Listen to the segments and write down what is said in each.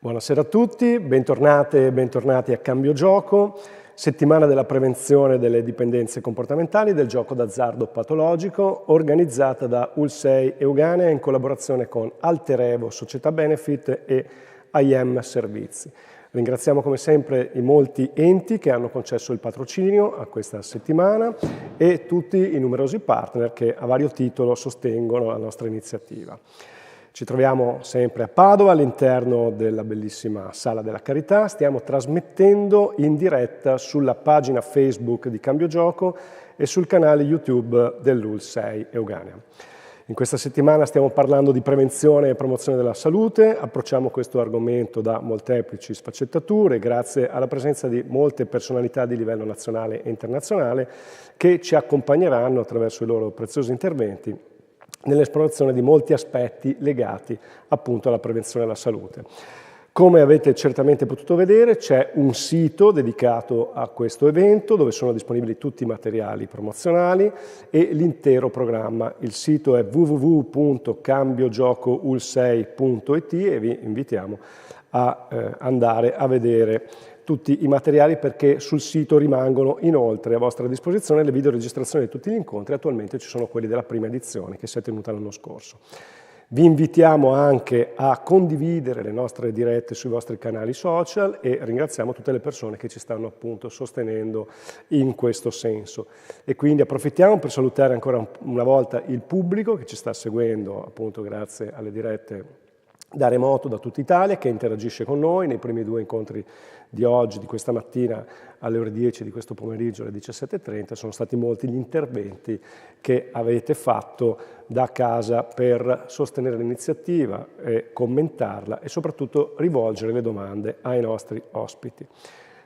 Buonasera a tutti, bentornate e bentornati a Cambio Gioco, settimana della prevenzione delle dipendenze comportamentali del gioco d'azzardo patologico, organizzata da UL6 Euganea in collaborazione con Alterevo Società Benefit e IM Servizi. Ringraziamo come sempre i molti enti che hanno concesso il patrocinio a questa settimana e tutti i numerosi partner che a vario titolo sostengono la nostra iniziativa. Ci troviamo sempre a Padova all'interno della bellissima Sala della Carità, stiamo trasmettendo in diretta sulla pagina Facebook di Cambio Gioco e sul canale YouTube dell'UL6 Euganea. In questa settimana stiamo parlando di prevenzione e promozione della salute, approcciamo questo argomento da molteplici sfaccettature grazie alla presenza di molte personalità di livello nazionale e internazionale che ci accompagneranno attraverso i loro preziosi interventi nell'esplorazione di molti aspetti legati appunto alla prevenzione della salute. Come avete certamente potuto vedere, c'è un sito dedicato a questo evento dove sono disponibili tutti i materiali promozionali e l'intero programma. Il sito è www.cambiogiocoul6.it e vi invitiamo a andare a vedere tutti i materiali perché sul sito rimangono inoltre a vostra disposizione le videoregistrazioni di tutti gli incontri. Attualmente ci sono quelli della prima edizione che si è tenuta l'anno scorso. Vi invitiamo anche a condividere le nostre dirette sui vostri canali social e ringraziamo tutte le persone che ci stanno appunto sostenendo in questo senso. E quindi approfittiamo per salutare ancora una volta il pubblico che ci sta seguendo appunto grazie alle dirette da remoto da tutta Italia, che interagisce con noi nei primi due incontri di oggi, di questa mattina alle ore 10, di questo pomeriggio alle 17:30. Sono stati molti gli interventi che avete fatto da casa per sostenere l'iniziativa, commentarla e soprattutto rivolgere le domande ai nostri ospiti.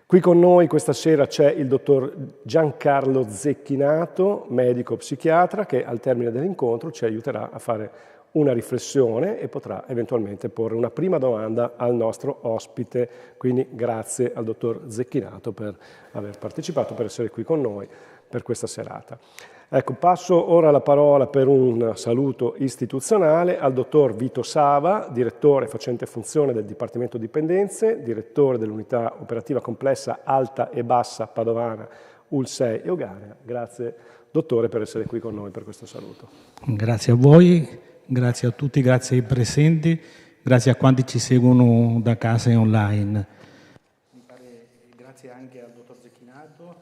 Qui con noi questa sera c'è il dottor Giancarlo Zecchinato, medico psichiatra, che al termine dell'incontro ci aiuterà a fare una riflessione e potrà eventualmente porre una prima domanda al nostro ospite. Quindi grazie al dottor Zecchinato per aver partecipato, per essere qui con noi per questa serata. Ecco, passo ora la parola per un saluto istituzionale al dottor Vito Sava, direttore facente funzione del Dipartimento Dipendenze, direttore dell'unità operativa complessa alta e bassa padovana UL6 Euganea. Grazie dottore per essere qui con noi per questo saluto. Grazie a voi. Grazie a tutti, grazie ai presenti, grazie a quanti ci seguono da casa e online. Grazie anche al dottor Zecchinato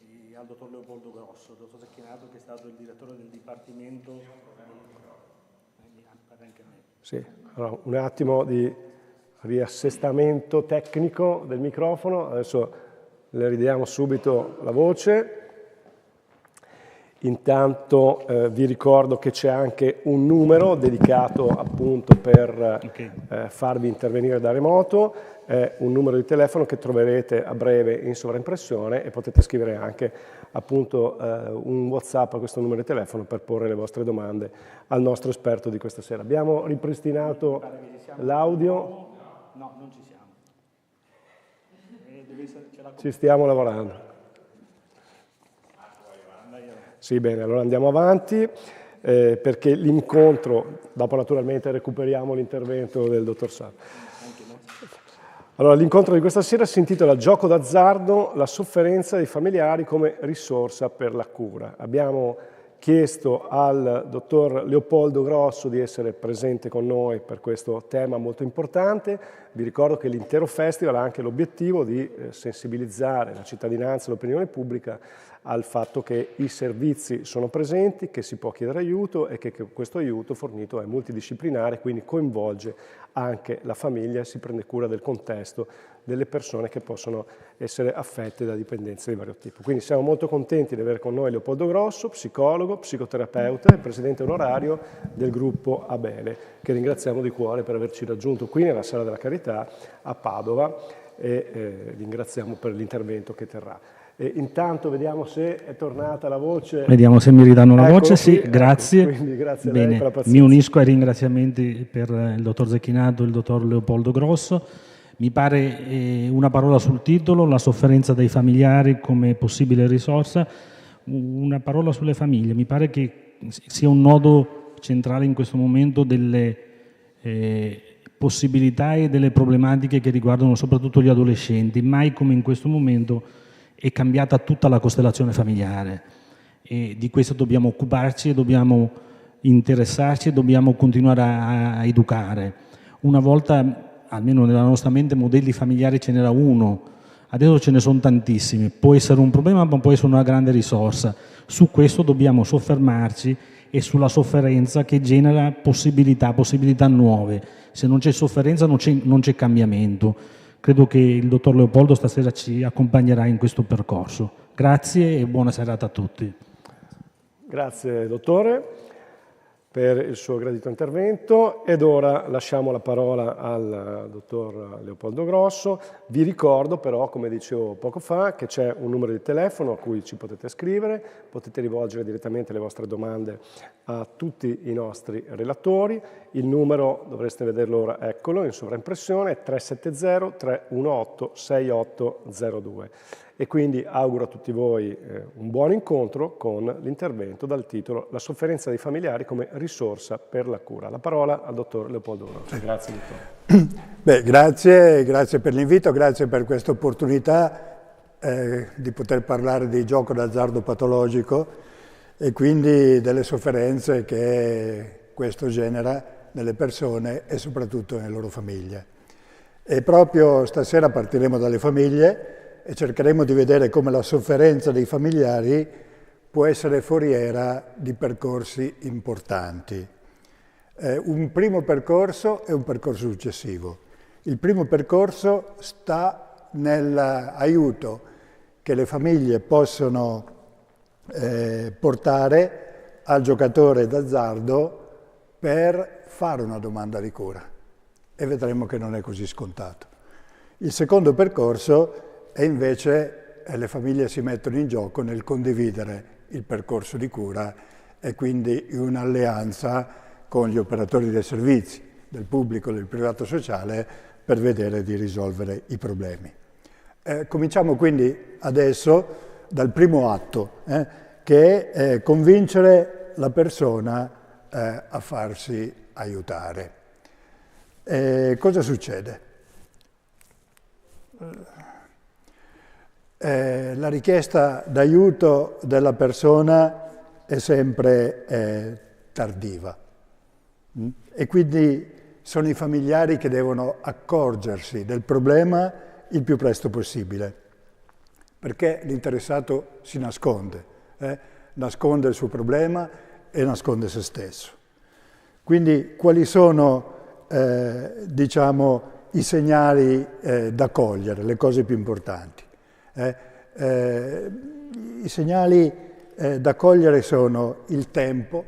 e al dottor Leopoldo Grosso. Il dottor Zecchinato che è stato il direttore del Dipartimento. Sì, allora, un attimo di riassestamento tecnico del microfono, adesso le ridiamo subito la voce. Intanto vi ricordo che c'è anche un numero dedicato appunto per farvi intervenire da remoto, è un numero di telefono che troverete a breve in sovraimpressione e potete scrivere anche appunto un WhatsApp a questo numero di telefono per porre le vostre domande al nostro esperto di questa sera. Abbiamo ripristinato l'audio? No, non ci siamo. Ci stiamo lavorando. Sì, bene, allora andiamo avanti perché l'incontro, dopo naturalmente recuperiamo l'intervento del dottor Sava. Allora, l'incontro di questa sera si intitola Gioco d'azzardo, la sofferenza dei familiari come risorsa per la cura. Abbiamo chiesto al dottor Leopoldo Grosso di essere presente con noi per questo tema molto importante. Vi ricordo che l'intero festival ha anche l'obiettivo di sensibilizzare la cittadinanza e l'opinione pubblica al fatto che i servizi sono presenti, che si può chiedere aiuto e che questo aiuto fornito è multidisciplinare, quindi coinvolge anche la famiglia e si prende cura del contesto delle persone che possono essere affette da dipendenze di vario tipo. Quindi siamo molto contenti di avere con noi Leopoldo Grosso, psicologo, psicoterapeuta e presidente onorario del gruppo Abele, che ringraziamo di cuore per averci raggiunto qui nella Sala della Carità a Padova e ringraziamo per l'intervento che terrà. E intanto vediamo se è tornata la voce. Vediamo se mi ridanno la voce, sì, qui, grazie. Quindi grazie a Bene, lei per la pazienza. mi unisco ai ringraziamenti per il dottor Zecchinato e il dottor Leopoldo Grosso. Mi pare una parola sul titolo, la sofferenza dei familiari come possibile risorsa, una parola sulle famiglie. Mi pare che sia un nodo centrale in questo momento delle possibilità e delle problematiche che riguardano soprattutto gli adolescenti. Mai come in questo momento è cambiata tutta la costellazione familiare e di questo dobbiamo occuparci e dobbiamo interessarci e dobbiamo continuare a educare. Una volta, almeno nella nostra mente, modelli familiari ce n'era uno, adesso ce ne sono tantissimi. Può essere un problema ma può essere una grande risorsa. Su questo dobbiamo soffermarci e sulla sofferenza che genera possibilità nuove. Se non c'è sofferenza non c'è cambiamento. Credo che il dottor Leopoldo stasera ci accompagnerà in questo percorso. Grazie e buona serata a tutti. Grazie dottore per il suo gradito intervento ed ora lasciamo la parola al dottor Leopoldo Grosso. Vi ricordo però, come dicevo poco fa, che c'è un numero di telefono a cui ci potete scrivere, potete rivolgere direttamente le vostre domande a tutti i nostri relatori. Il numero, dovreste vederlo ora, eccolo, in sovraimpressione, è 370-318-6802. E quindi auguro a tutti voi un buon incontro con l'intervento dal titolo La sofferenza dei familiari come risorsa per la cura. La parola al dottor Leopoldo Grosso. Grazie dottore. Beh, grazie per l'invito, grazie per questa opportunità di poter parlare di gioco d'azzardo patologico e quindi delle sofferenze che questo genera nelle persone e soprattutto nelle loro famiglie. E proprio stasera partiremo dalle famiglie e cercheremo di vedere come la sofferenza dei familiari può essere foriera di percorsi importanti. Un primo percorso e un percorso successivo. Il primo percorso sta nell'aiuto che le famiglie possono portare al giocatore d'azzardo per fare una domanda di cura e vedremo che non è così scontato. Il secondo percorso e invece le famiglie si mettono in gioco nel condividere il percorso di cura e quindi in un'alleanza con gli operatori dei servizi, del pubblico e del privato sociale per vedere di risolvere i problemi. Cominciamo quindi adesso dal primo atto, che è convincere la persona a farsi aiutare. Cosa succede? La richiesta d'aiuto della persona è sempre tardiva e quindi sono i familiari che devono accorgersi del problema il più presto possibile, perché l'interessato si nasconde, nasconde il suo problema e nasconde se stesso. Quindi quali sono, diciamo, i segnali da cogliere, le cose più importanti? I segnali da cogliere sono il tempo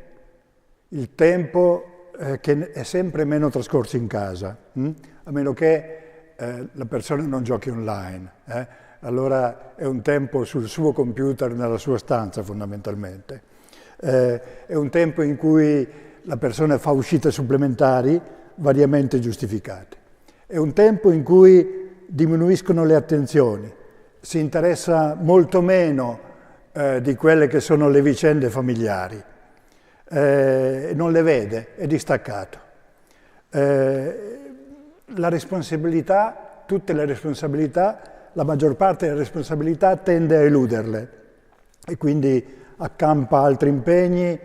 che è sempre meno trascorso in casa, a meno che la persona non giochi online, allora è un tempo sul suo computer nella sua stanza fondamentalmente, è un tempo in cui la persona fa uscite supplementari variamente giustificate, è un tempo in cui diminuiscono le attenzioni, si interessa molto meno di quelle che sono le vicende familiari, non le vede, è distaccato. La responsabilità, tutte le responsabilità, la maggior parte delle responsabilità tende a eluderle e quindi accampa altri impegni,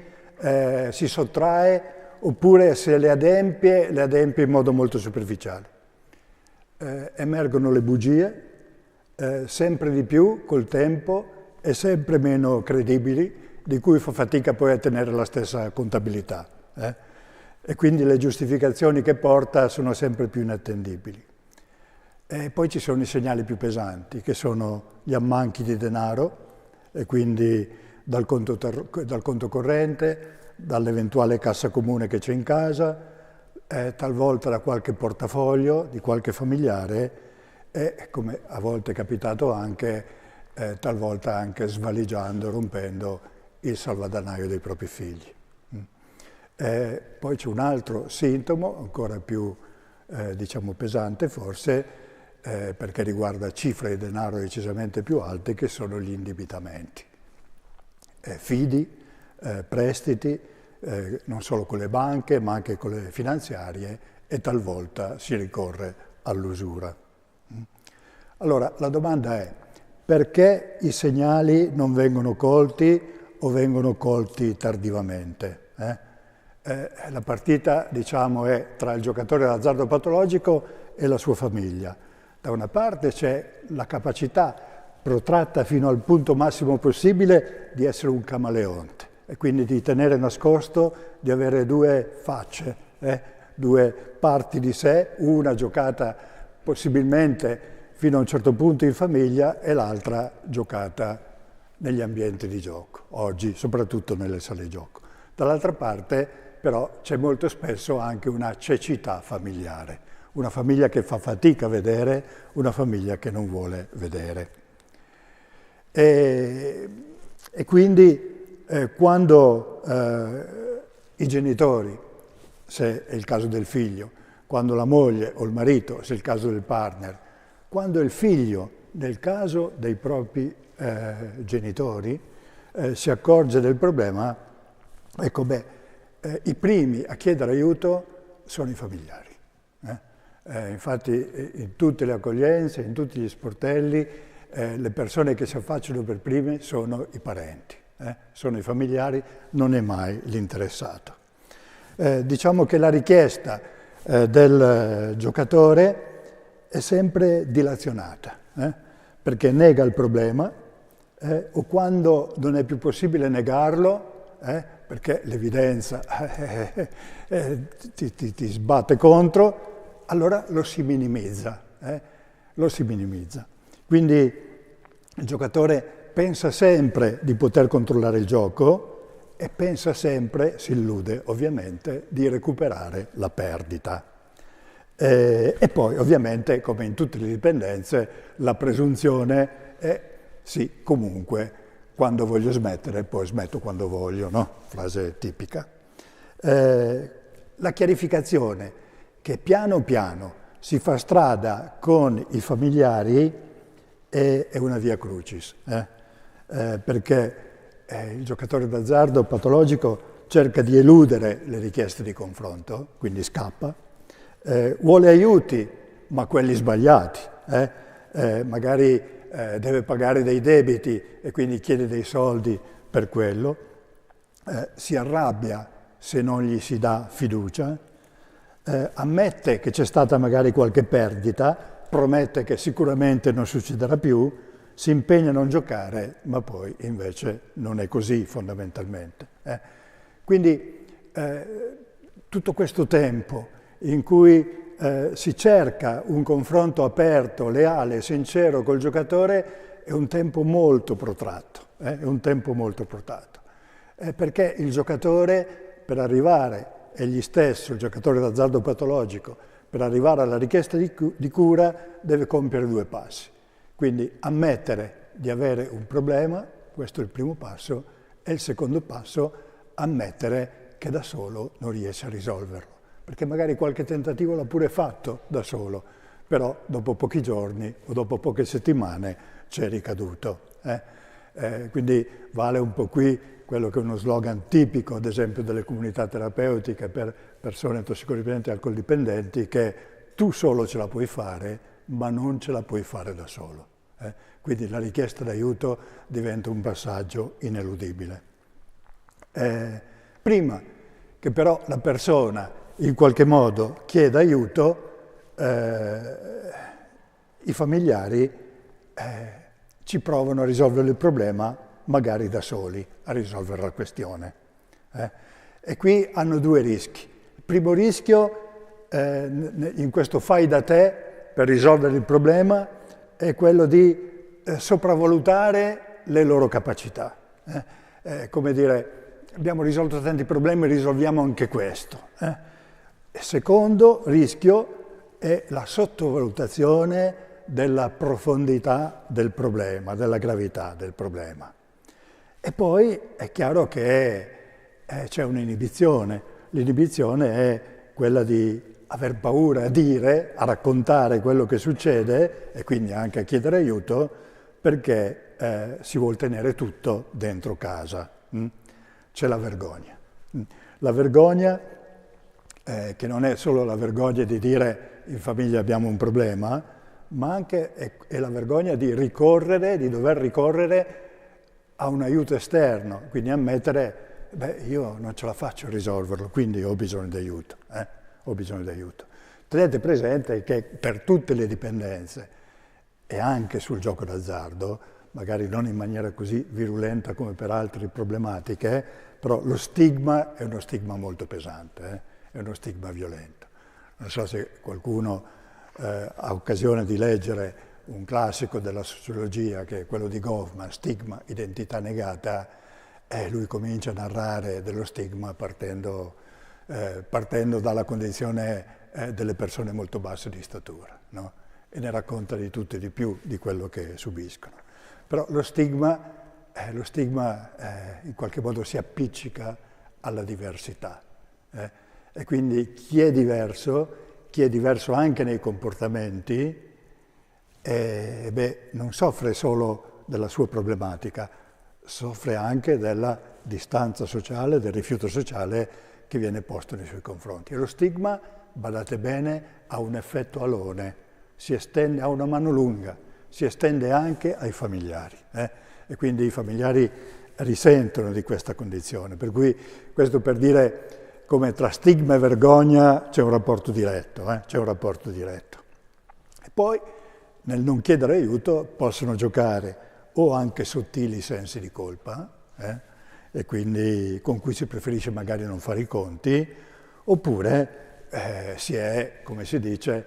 si sottrae oppure se le adempie in modo molto superficiale. Emergono le bugie, sempre di più col tempo e sempre meno credibili, di cui fa fatica poi a tenere la stessa contabilità. E quindi le giustificazioni che porta sono sempre più inattendibili. E poi ci sono i segnali più pesanti, che sono gli ammanchi di denaro, e quindi dal conto corrente, dall'eventuale cassa comune che c'è in casa, talvolta da qualche portafoglio di qualche familiare, e come a volte è capitato anche, talvolta anche svaligiando, rompendo il salvadanaio dei propri figli. Poi c'è un altro sintomo, ancora più diciamo pesante forse, perché riguarda cifre di denaro decisamente più alte, che sono gli indebitamenti. Fidi, prestiti, non solo con le banche ma anche con le finanziarie e talvolta si ricorre all'usura. Allora, la domanda è: perché i segnali non vengono colti o vengono colti tardivamente? La partita, diciamo, è tra il giocatore d'azzardo patologico e la sua famiglia. Da una parte c'è la capacità, protratta fino al punto massimo possibile, di essere un camaleonte e quindi di tenere nascosto, di avere due facce, due parti di sé, una giocata possibilmente fino a un certo punto in famiglia e l'altra giocata negli ambienti di gioco, oggi soprattutto nelle sale gioco. Dall'altra parte però c'è molto spesso anche una cecità familiare, una famiglia che fa fatica a vedere, una famiglia che non vuole vedere. E quindi quando i genitori, se è il caso del figlio, quando la moglie o il marito, se è il caso del partner, quando il figlio, nel caso dei propri genitori, si accorge del problema, ecco, i primi a chiedere aiuto sono i familiari. Infatti in tutte le accoglienze, in tutti gli sportelli, le persone che si affacciano per prime sono i parenti, sono i familiari, non è mai l'interessato. Diciamo che la richiesta del giocatore è sempre dilazionata, perché nega il problema o quando non è più possibile negarlo, perché l'evidenza ti sbatte contro, allora lo si minimizza. Quindi il giocatore pensa sempre di poter controllare il gioco e pensa sempre, si illude ovviamente, di recuperare la perdita. E poi ovviamente, come in tutte le dipendenze, la presunzione è sì, comunque, quando voglio smettere, poi smetto quando voglio, no? Frase tipica. La chiarificazione che piano piano si fa strada con i familiari è una via crucis, perché il giocatore d'azzardo patologico cerca di eludere le richieste di confronto, quindi scappa, vuole aiuti, ma quelli sbagliati, magari deve pagare dei debiti e quindi chiede dei soldi per quello, si arrabbia se non gli si dà fiducia, ammette che c'è stata magari qualche perdita, promette che sicuramente non succederà più, si impegna a non giocare, ma poi invece non è così fondamentalmente. Quindi tutto questo tempo in cui si cerca un confronto aperto, leale, sincero col giocatore è un tempo molto protratto, perché il giocatore per arrivare, egli stesso, il giocatore d'azzardo patologico, per arrivare alla richiesta di cura deve compiere due passi. Quindi ammettere di avere un problema, questo è il primo passo, e il secondo passo, ammettere che da solo non riesce a risolverlo. Perché magari qualche tentativo l'ha pure fatto da solo, però dopo pochi giorni o dopo poche settimane c'è ricaduto. Quindi vale un po' qui quello che è uno slogan tipico, ad esempio, delle comunità terapeutiche per persone tossicodipendenti e alcoldipendenti, che tu solo ce la puoi fare, ma non ce la puoi fare da solo. Quindi la richiesta d'aiuto diventa un passaggio ineludibile. Prima che però la persona in qualche modo chieda aiuto, i familiari ci provano a risolvere il problema, magari da soli, a risolvere la questione. E qui hanno due rischi. Il primo rischio, in questo fai da te per risolvere il problema, è quello di sopravvalutare le loro capacità. Come dire, abbiamo risolto tanti problemi, risolviamo anche questo. Il secondo rischio è la sottovalutazione della profondità del problema, della gravità del problema. E poi è chiaro che c'è un'inibizione. L'inibizione è quella di aver paura a dire, a raccontare quello che succede e quindi anche a chiedere aiuto, perché si vuol tenere tutto dentro casa. C'è la vergogna. La vergogna che non è solo la vergogna di dire in famiglia abbiamo un problema, ma anche è la vergogna di dover ricorrere a un aiuto esterno, quindi ammettere, io non ce la faccio a risolverlo, quindi ho bisogno di aiuto, ho bisogno di aiuto. Tenete presente che per tutte le dipendenze e anche sul gioco d'azzardo, magari non in maniera così virulenta come per altre problematiche, però lo stigma è uno stigma molto pesante, è uno stigma violento. Non so se qualcuno ha occasione di leggere un classico della sociologia, che è quello di Goffman, Stigma, identità negata, e lui comincia a narrare dello stigma partendo dalla condizione delle persone molto basse di statura, no? E ne racconta di tutto e di più di quello che subiscono. Però lo stigma in qualche modo si appiccica alla diversità. E quindi chi è diverso anche nei comportamenti, non soffre solo della sua problematica, soffre anche della distanza sociale, del rifiuto sociale che viene posto nei suoi confronti. E lo stigma, badate bene, ha un effetto alone, si estende, ha una mano lunga, si estende anche ai familiari. E quindi i familiari risentono di questa condizione. Per cui questo per dire come tra stigma e vergogna c'è un rapporto diretto, c'è un rapporto diretto. E poi nel non chiedere aiuto possono giocare o anche sottili sensi di colpa, e quindi con cui si preferisce magari non fare i conti, oppure si è, come si dice,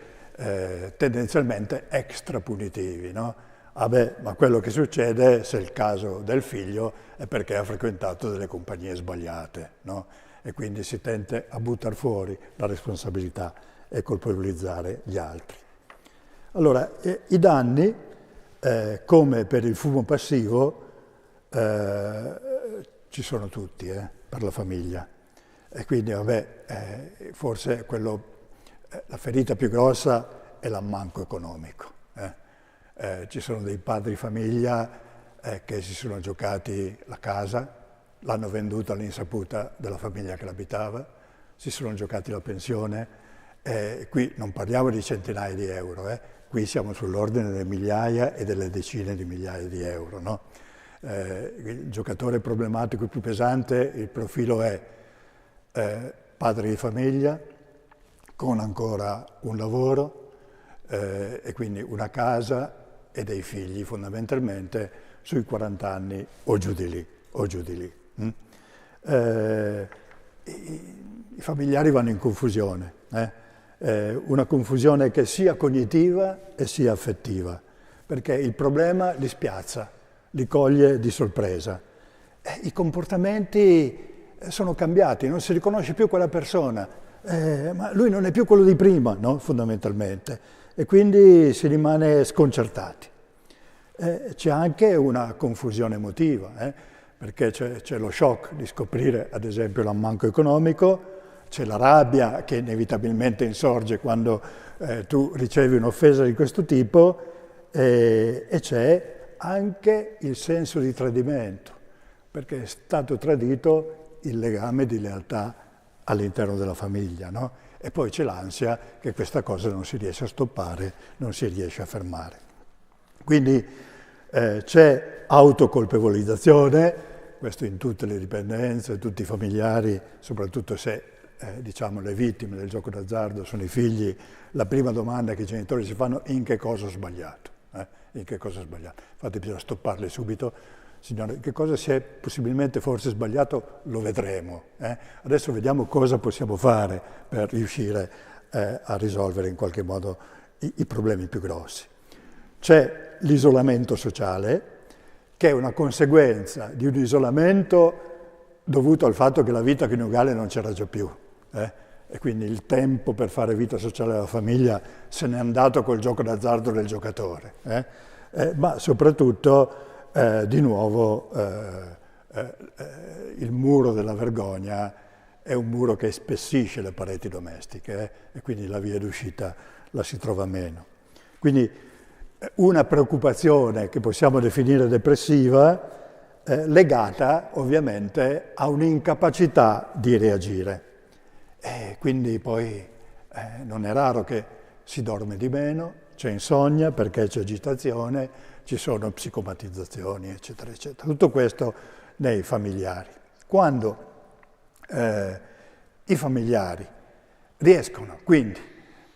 tendenzialmente extra punitivi, no? Ma quello che succede, se è il caso del figlio, è perché ha frequentato delle compagnie sbagliate, no? E quindi si tende a buttare fuori la responsabilità e colpevolizzare gli altri. Allora, i danni, come per il fumo passivo, ci sono tutti per la famiglia. E quindi, forse la ferita più grossa è l'ammanco economico. Ci sono dei padri famiglia che si sono giocati la casa, l'hanno venduta all'insaputa della famiglia che l'abitava, si sono giocati la pensione. Qui non parliamo di centinaia di euro, qui siamo sull'ordine delle migliaia e delle decine di migliaia di euro, no? Il giocatore problematico più pesante, il profilo è padre di famiglia, con ancora un lavoro e quindi una casa e dei figli fondamentalmente sui 40 anni o giù di lì. I familiari vanno in confusione, una confusione che sia cognitiva e sia affettiva, perché il problema li spiazza, li coglie di sorpresa. I comportamenti sono cambiati, non si riconosce più quella persona, ma lui non è più quello di prima, no? Fondamentalmente, e quindi si rimane sconcertati. C'è anche una confusione emotiva, perché c'è lo shock di scoprire, ad esempio, l'ammanco economico, c'è la rabbia che inevitabilmente insorge quando tu ricevi un'offesa di questo tipo, e c'è anche il senso di tradimento, perché è stato tradito il legame di lealtà all'interno della famiglia, no? E poi c'è l'ansia che questa cosa non si riesce a stoppare, non si riesce a fermare. Quindi c'è autocolpevolizzazione, questo in tutte le dipendenze, tutti i familiari, soprattutto se diciamo le vittime del gioco d'azzardo sono i figli, la prima domanda che i genitori si fanno: in che cosa ho sbagliato? In che cosa ho sbagliato? Infatti bisogna stopparli subito. Signore, che cosa si è possibilmente forse sbagliato? Lo vedremo. Adesso vediamo cosa possiamo fare per riuscire a risolvere in qualche modo i problemi più grossi. C'è l'isolamento sociale, che è una conseguenza di un isolamento dovuto al fatto che la vita coniugale non c'era già più. E quindi il tempo per fare vita sociale alla famiglia se n'è andato col gioco d'azzardo del giocatore. Ma soprattutto, di nuovo, il muro della vergogna è un muro che spessisce le pareti domestiche, e quindi la via d'uscita la si trova meno. Quindi una preoccupazione che possiamo definire depressiva, legata ovviamente a un'incapacità di reagire. E quindi poi non è raro che si dorme di meno, c'è insonnia perché c'è agitazione, ci sono psicomatizzazioni, eccetera, eccetera. Tutto questo nei familiari. Quando i familiari riescono quindi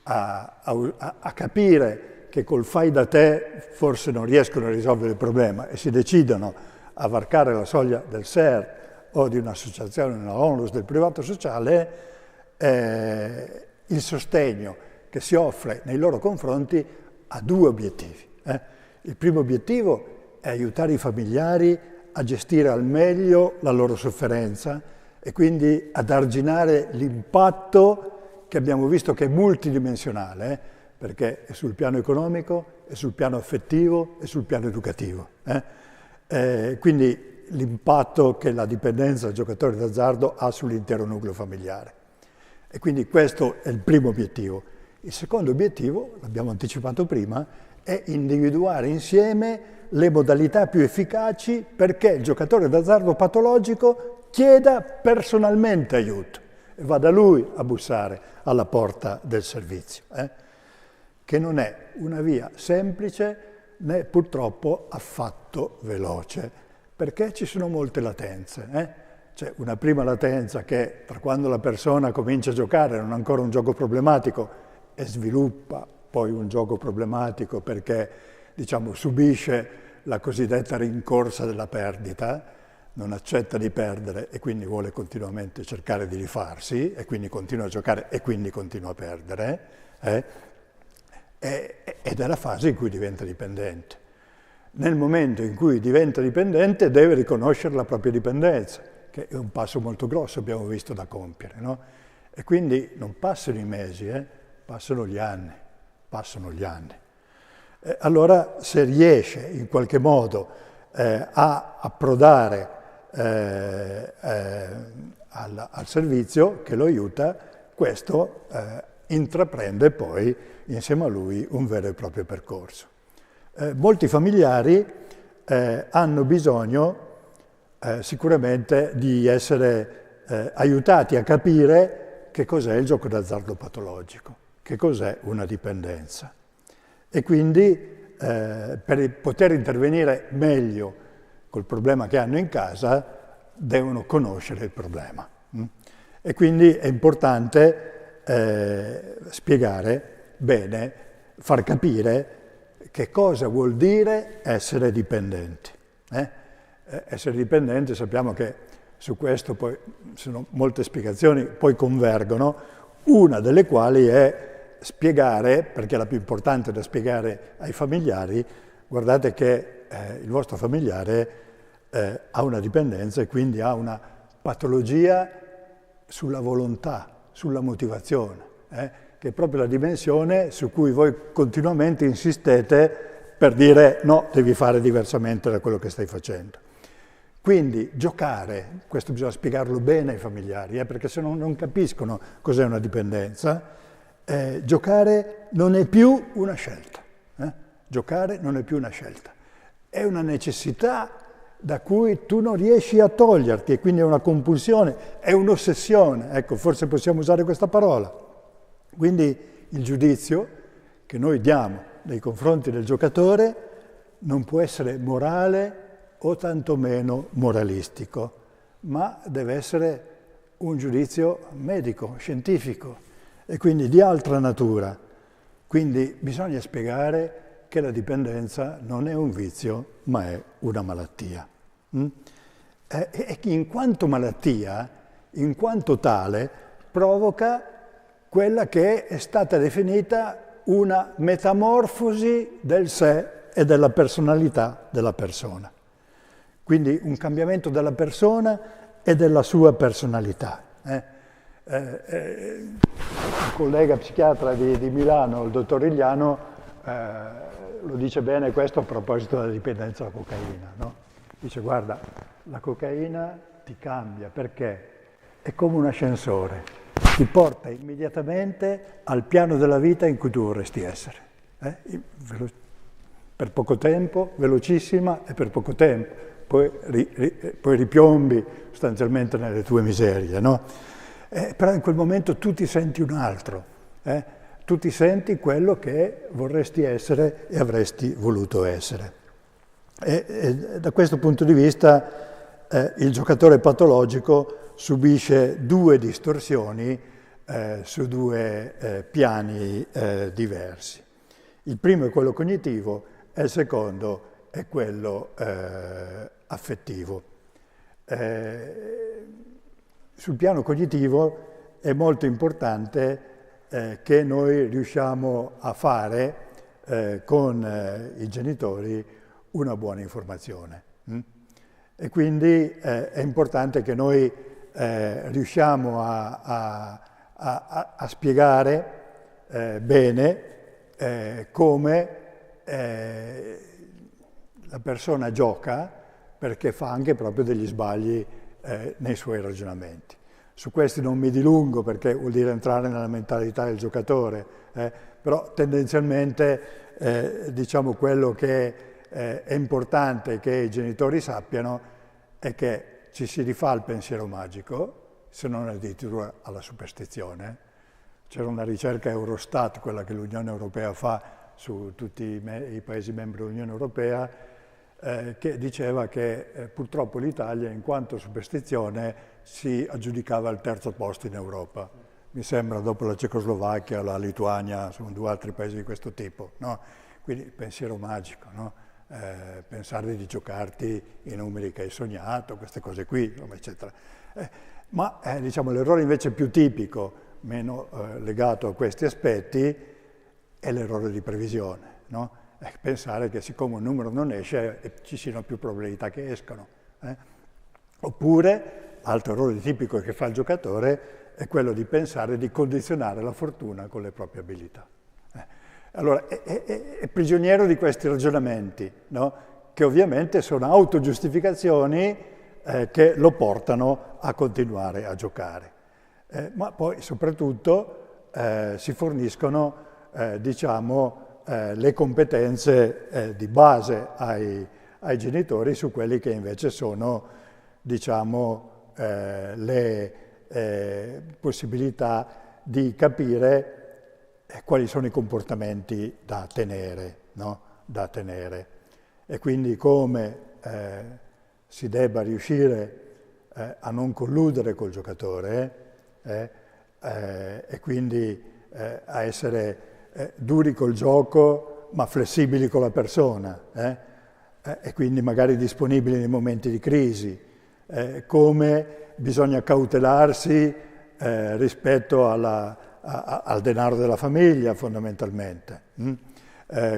a capire che col fai da te forse non riescono a risolvere il problema e si decidono a varcare la soglia del SER o di un'associazione, una ONLUS, del privato sociale, il sostegno che si offre nei loro confronti ha due obiettivi. Il primo obiettivo è aiutare i familiari a gestire al meglio la loro sofferenza e quindi ad arginare l'impatto che abbiamo visto che è multidimensionale, perché è sul piano economico, è sul piano affettivo e sul piano educativo. Quindi l'impatto che la dipendenza dal giocatore d'azzardo ha sull'intero nucleo familiare. E quindi questo è il primo obiettivo. Il secondo obiettivo, l'abbiamo anticipato prima, è individuare insieme le modalità più efficaci perché il giocatore d'azzardo patologico chieda personalmente aiuto e vada lui a bussare alla porta del servizio, che non è una via semplice né purtroppo affatto veloce, perché ci sono molte latenze. C'è una prima latenza che tra quando la persona comincia a giocare non è ancora un gioco problematico e sviluppa poi un gioco problematico perché, diciamo, subisce la cosiddetta rincorsa della perdita, non accetta di perdere e quindi vuole continuamente cercare di rifarsi e quindi continua a giocare e quindi continua a perdere, ed è la fase in cui diventa dipendente. Nel momento in cui diventa dipendente deve riconoscere la propria dipendenza, che è un passo molto grosso, abbiamo visto, da compiere, no? E quindi non passano i mesi, passano gli anni. Allora, se riesce in qualche modo a approdare al servizio che lo aiuta, questo intraprende poi insieme a lui un vero e proprio percorso. Molti familiari hanno bisogno sicuramente di essere aiutati a capire che cos'è il gioco d'azzardo patologico, che cos'è una dipendenza. E quindi per poter intervenire meglio col problema che hanno in casa devono conoscere il problema. E quindi è importante spiegare bene, far capire che cosa vuol dire essere dipendenti. Essere dipendenti, sappiamo che su questo poi sono molte spiegazioni, poi convergono, una delle quali è spiegare, perché è la più importante da spiegare ai familiari, guardate che il vostro familiare ha una dipendenza e quindi ha una patologia sulla volontà, sulla motivazione, che è proprio la dimensione su cui voi continuamente insistete per dire no, devi fare diversamente da quello che stai facendo. Quindi giocare, questo bisogna spiegarlo bene ai familiari, perché se no non capiscono cos'è una dipendenza. Giocare non è più una scelta. Giocare non è più una scelta. È una necessità da cui tu non riesci a toglierti e quindi è una compulsione, è un'ossessione. Ecco, forse possiamo usare questa parola. Quindi il giudizio che noi diamo nei confronti del giocatore non può essere morale o tantomeno moralistico, ma deve essere un giudizio medico, scientifico e quindi di altra natura. Quindi bisogna spiegare che la dipendenza non è un vizio, ma è una malattia. E che in quanto malattia, in quanto tale, provoca quella che è stata definita una metamorfosi del sé e della personalità della persona. Quindi un cambiamento della persona e della sua personalità. Un collega psichiatra di Milano, il dottor Igliano, lo dice bene questo a proposito della dipendenza dalla cocaina, no? Dice, guarda, la cocaina ti cambia perché è come un ascensore, ti porta immediatamente al piano della vita in cui tu vorresti essere. Per poco tempo, velocissima e per poco tempo. Poi ripiombi sostanzialmente nelle tue miserie, no? Però in quel momento tu ti senti un altro, tu ti senti quello che vorresti essere e avresti voluto essere. E da questo punto di vista il giocatore patologico subisce due distorsioni su due piani diversi. Il primo è quello cognitivo e il secondo è quello affettivo. Sul piano cognitivo è molto importante che noi riusciamo a fare con i genitori una buona informazione. E quindi è importante che noi riusciamo a spiegare bene come la persona gioca, perché fa anche proprio degli sbagli nei suoi ragionamenti. Su questi non mi dilungo perché vuol dire entrare nella mentalità del giocatore, però tendenzialmente diciamo quello che è importante che i genitori sappiano è che ci si rifà al pensiero magico, se non addirittura alla superstizione. C'era una ricerca Eurostat, quella che l'Unione Europea fa su tutti i Paesi membri dell'Unione Europea, che diceva che purtroppo l'Italia, in quanto superstizione, si aggiudicava al terzo posto in Europa. Mi sembra dopo la Cecoslovacchia, la Lituania, sono due altri paesi di questo tipo, no? Quindi il pensiero magico, no? Pensare di giocarti i numeri che hai sognato, queste cose qui, eccetera. Ma diciamo, l'errore invece più tipico, meno legato a questi aspetti, è l'errore di previsione, no? Pensare che siccome un numero non esce ci siano più probabilità che escano. Oppure, altro errore tipico che fa il giocatore è quello di pensare di condizionare la fortuna con le proprie abilità. Allora, è prigioniero di questi ragionamenti, no? Che ovviamente sono autogiustificazioni che lo portano a continuare a giocare. Ma poi soprattutto si forniscono, diciamo, le competenze di base ai genitori su quelli che invece sono, diciamo, le possibilità di capire quali sono i comportamenti da tenere, no? Da tenere. E quindi come si debba riuscire a non colludere col giocatore e quindi a essere duri col gioco ma flessibili con la persona e quindi magari disponibili nei momenti di crisi, come bisogna cautelarsi rispetto al denaro della famiglia fondamentalmente,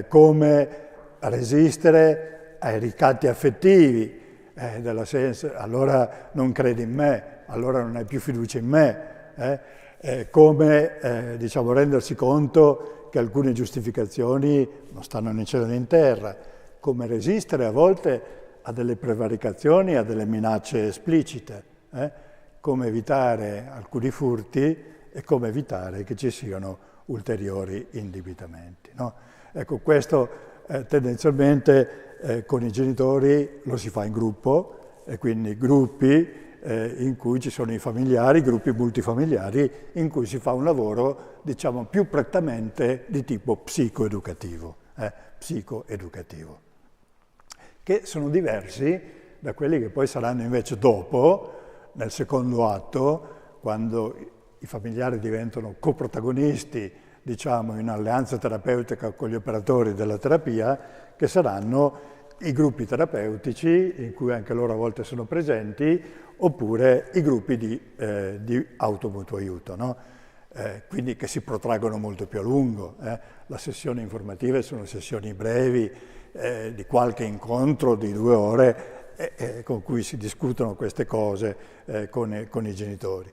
come resistere ai ricatti affettivi, della senso, allora non credi in me, allora non hai più fiducia in me, come diciamo, rendersi conto che alcune giustificazioni non stanno né in cielo né in terra, come resistere a volte a delle prevaricazioni, a delle minacce esplicite, come evitare alcuni furti e come evitare che ci siano ulteriori indebitamenti, no? Ecco, questo tendenzialmente con i genitori lo si fa in gruppo, e quindi gruppi in cui ci sono i familiari, gruppi multifamiliari, in cui si fa un lavoro, diciamo, più prettamente di tipo psicoeducativo, che sono diversi da quelli che poi saranno invece dopo, nel secondo atto, quando i familiari diventano coprotagonisti, diciamo, in alleanza terapeutica con gli operatori della terapia, che saranno i gruppi terapeutici, in cui anche loro a volte sono presenti, oppure i gruppi di automutuo aiuto, no? Quindi che si protraggono molto più a lungo. Le sessioni informative sono sessioni brevi, di qualche incontro di 2 ore, con cui si discutono queste cose con i genitori.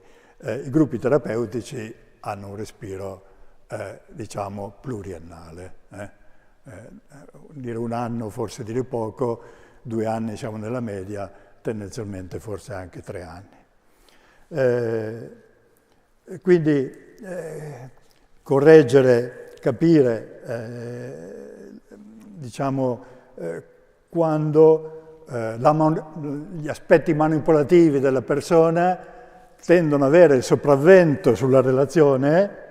I gruppi terapeutici hanno un respiro, diciamo, pluriennale. Dire 1 anno, forse dire poco, 2 anni siamo nella media, tendenzialmente forse anche 3 anni. Quindi correggere, capire, diciamo, quando gli aspetti manipolativi della persona tendono ad avere il sopravvento sulla relazione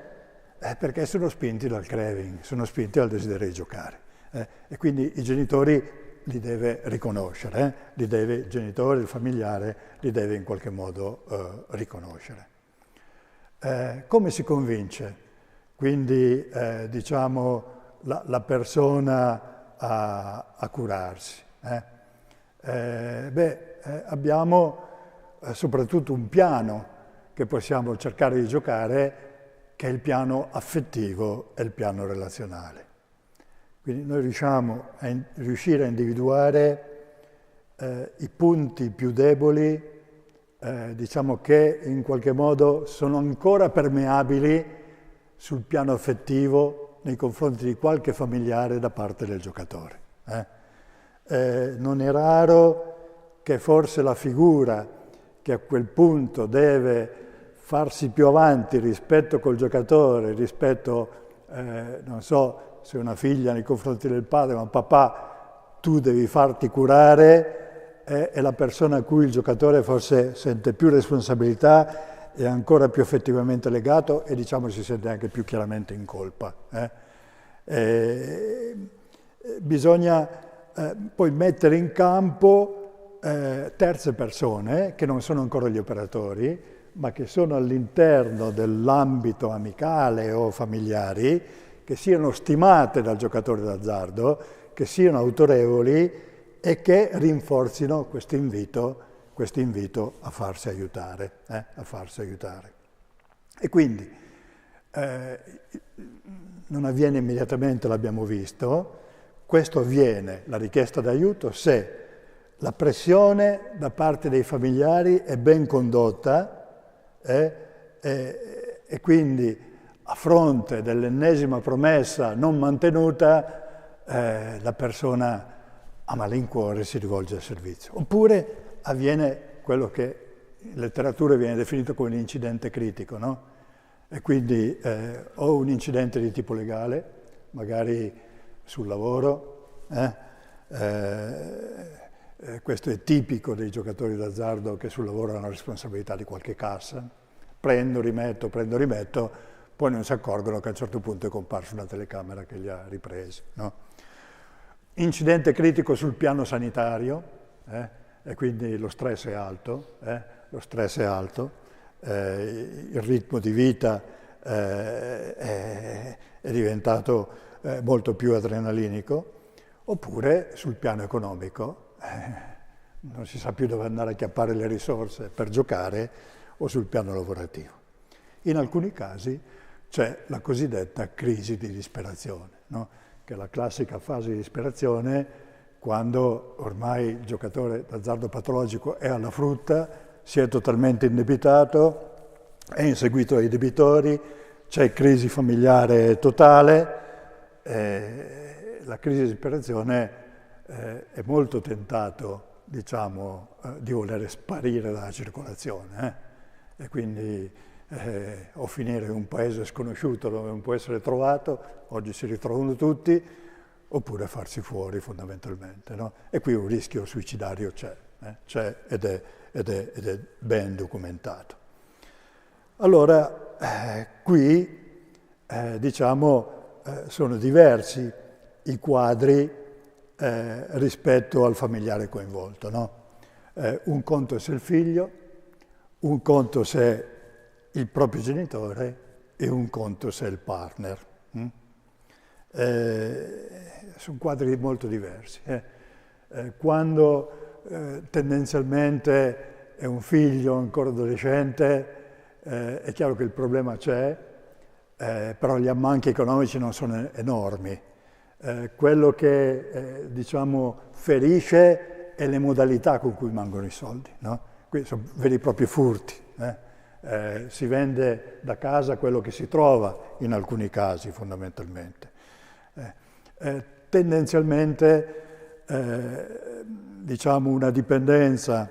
perché sono spinti dal craving, sono spinti dal desiderio di giocare. E quindi i genitori li deve riconoscere, il genitore, il familiare li deve in qualche modo riconoscere. Come si convince quindi diciamo la persona a curarsi? Abbiamo soprattutto un piano che possiamo cercare di giocare, che è il piano affettivo e il piano relazionale. Quindi noi riusciamo a riuscire a individuare i punti più deboli, diciamo che in qualche modo sono ancora permeabili sul piano affettivo nei confronti di qualche familiare da parte del giocatore. Non è raro che forse la figura che a quel punto deve farsi più avanti rispetto col giocatore, rispetto, non so, se una figlia nei confronti del padre, ma papà, tu devi farti curare, è la persona a cui il giocatore forse sente più responsabilità, è ancora più effettivamente legato e diciamo si sente anche più chiaramente in colpa. Bisogna poi mettere in campo terze persone che non sono ancora gli operatori, ma che sono all'interno dell'ambito amicale o familiari, che siano stimate dal giocatore d'azzardo, che siano autorevoli e che rinforzino questo invito a farsi aiutare. E quindi non avviene immediatamente, l'abbiamo visto, questo avviene, la richiesta d'aiuto, se la pressione da parte dei familiari è ben condotta e quindi a fronte dell'ennesima promessa non mantenuta, la persona a malincuore si rivolge al servizio. Oppure avviene quello che in letteratura viene definito come l'incidente critico, no? E quindi o un incidente di tipo legale, magari sul lavoro, questo è tipico dei giocatori d'azzardo che sul lavoro hanno responsabilità di qualche cassa, prendo, rimetto, poi non si accorgono che a un certo punto è comparsa una telecamera che li ha ripresi. No? Incidente critico sul piano sanitario, e quindi lo stress è alto, il ritmo di vita è diventato molto più adrenalinico, oppure sul piano economico, non si sa più dove andare a acchiappare le risorse per giocare, o sul piano lavorativo. In alcuni casi c'è la cosiddetta crisi di disperazione, no? Che è la classica fase di disperazione quando ormai il giocatore d'azzardo patologico è alla frutta, si è totalmente indebitato, è inseguito dai debitori, c'è crisi familiare totale. La crisi di disperazione è molto tentato, diciamo, di voler sparire dalla circolazione, e quindi o finire in un paese sconosciuto dove non può essere trovato, oggi si ritrovano tutti, oppure farsi fuori fondamentalmente, no? E qui un rischio suicidario c'è ed è ben documentato. Allora, qui diciamo sono diversi i quadri rispetto al familiare coinvolto, no? Un conto se il figlio, un conto se il proprio genitore e un conto se il partner. Sono quadri molto diversi. Quando tendenzialmente è un figlio ancora adolescente, è chiaro che il problema c'è, però gli ammanchi economici non sono enormi. Quello che diciamo ferisce è le modalità con cui mangono i soldi, no? Qui sono veri e propri furti. Si vende da casa quello che si trova in alcuni casi fondamentalmente. Tendenzialmente diciamo una dipendenza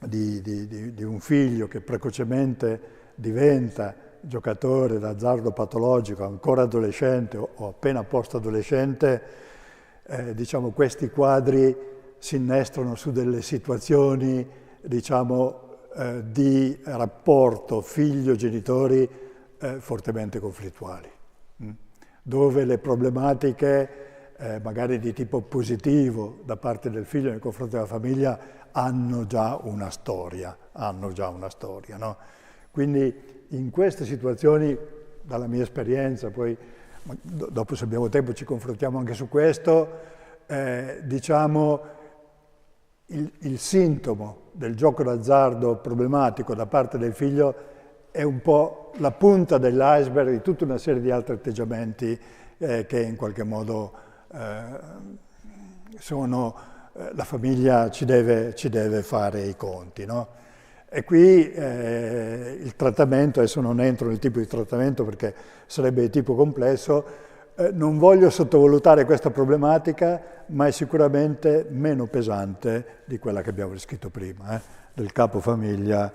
di un figlio che precocemente diventa giocatore d'azzardo patologico, ancora adolescente o appena post-adolescente, diciamo questi quadri si innestrano su delle situazioni, diciamo, di rapporto figlio-genitori fortemente conflittuali, dove le problematiche magari di tipo positivo da parte del figlio nei confronti della famiglia hanno già una storia, no? Quindi in queste situazioni, dalla mia esperienza, poi dopo se abbiamo tempo ci confrontiamo anche su questo, diciamo il sintomo del gioco d'azzardo problematico da parte del figlio è un po' la punta dell'iceberg di tutta una serie di altri atteggiamenti che in qualche modo la famiglia ci deve fare i conti, no? E qui il trattamento, adesso non entro nel tipo di trattamento perché sarebbe di tipo complesso, non voglio sottovalutare questa problematica, ma è sicuramente meno pesante di quella che abbiamo descritto prima, del capofamiglia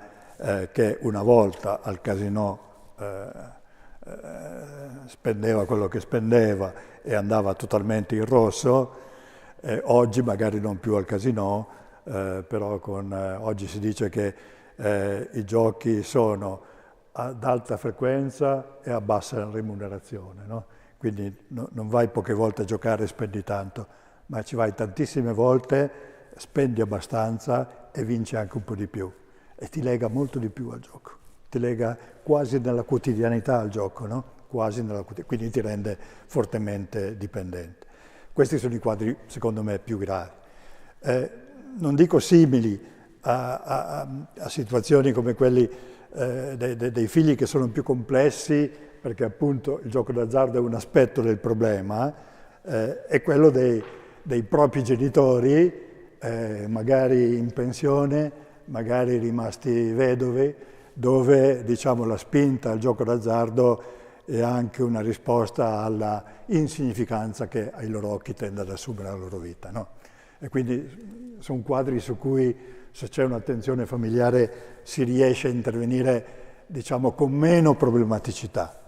che una volta al casinò spendeva quello che spendeva e andava totalmente in rosso, oggi magari non più al casinò, però oggi si dice che i giochi sono ad alta frequenza e a bassa remunerazione, no? Quindi non vai poche volte a giocare e spendi tanto, ma ci vai tantissime volte, spendi abbastanza e vinci anche un po' di più. E ti lega molto di più al gioco, ti lega quasi nella quotidianità al gioco, no? Quindi ti rende fortemente dipendente. Questi sono i quadri, secondo me, più gravi. Non dico simili a situazioni come quelli dei figli che sono più complessi, perché appunto il gioco d'azzardo è un aspetto del problema, è quello dei propri genitori, magari in pensione, magari rimasti vedovi, dove diciamo la spinta al gioco d'azzardo è anche una risposta alla insignificanza che ai loro occhi tende ad assumere la loro vita, no? E quindi sono quadri su cui, se c'è un'attenzione familiare, si riesce a intervenire, diciamo, con meno problematicità.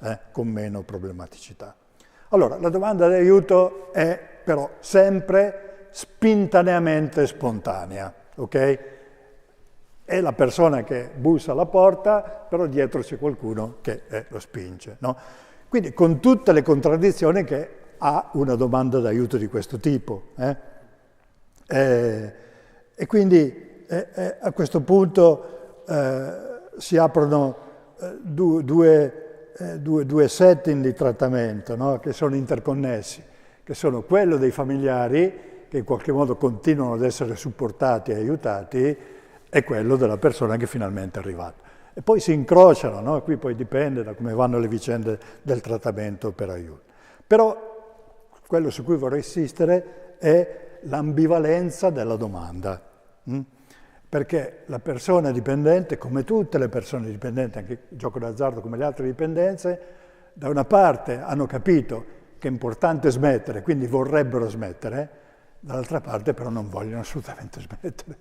Allora, la domanda di aiuto è però sempre spintaneamente spontanea, ok? È la persona che bussa alla porta, però dietro c'è qualcuno che lo spinge, no? Quindi con tutte le contraddizioni che ha una domanda d'aiuto di questo tipo. E quindi a questo punto si aprono due setting di trattamento, no? Che sono interconnessi, che sono quello dei familiari, che in qualche modo continuano ad essere supportati e aiutati, e quello della persona che finalmente è arrivata. E poi si incrociano, no? Qui poi dipende da come vanno le vicende del trattamento per aiuto. Però quello su cui vorrei insistere è l'ambivalenza della domanda. Perché la persona dipendente, come tutte le persone dipendenti, anche il gioco d'azzardo come le altre dipendenze, da una parte hanno capito che è importante smettere, quindi vorrebbero smettere, dall'altra parte però non vogliono assolutamente smettere.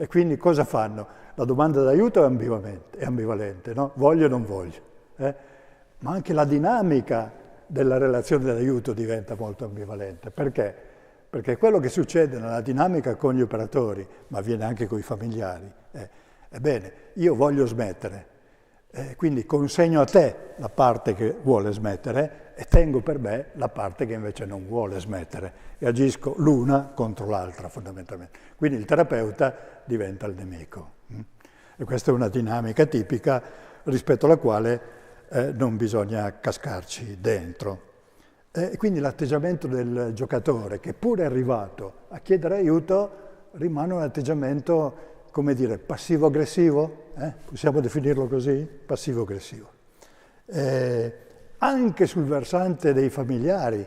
E quindi cosa fanno? La domanda d'aiuto è ambivalente, no? Voglio o non voglio. Ma anche la dinamica della relazione d'aiuto diventa molto ambivalente. Perché? Perché quello che succede nella dinamica con gli operatori, ma avviene anche con i familiari, ebbene, io voglio smettere, quindi consegno a te la parte che vuole smettere e tengo per me la parte che invece non vuole smettere e agisco l'una contro l'altra fondamentalmente. Quindi il terapeuta diventa il nemico. E questa è una dinamica tipica rispetto alla quale non bisogna cascarci dentro. E quindi l'atteggiamento del giocatore, che pure è arrivato a chiedere aiuto, rimane un atteggiamento, come dire, passivo-aggressivo? Possiamo definirlo così? Passivo-aggressivo. Anche sul versante dei familiari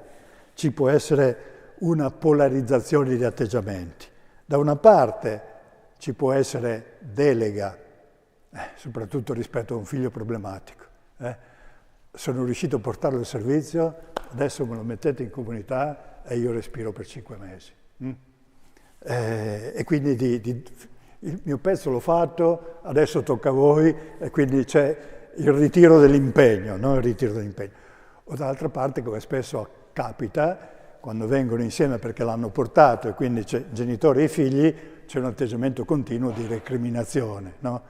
ci può essere una polarizzazione di atteggiamenti. Da una parte ci può essere delega, soprattutto rispetto a un figlio problematico. Sono riuscito a portarlo al servizio, adesso me lo mettete in comunità e io respiro per 5 mesi. E quindi il mio pezzo l'ho fatto, adesso tocca a voi, e quindi c'è il ritiro dell'impegno, no? Il ritiro dell'impegno. O dall'altra parte, come spesso capita, quando vengono insieme perché l'hanno portato e quindi c'è genitori e figli, c'è un atteggiamento continuo di recriminazione, no?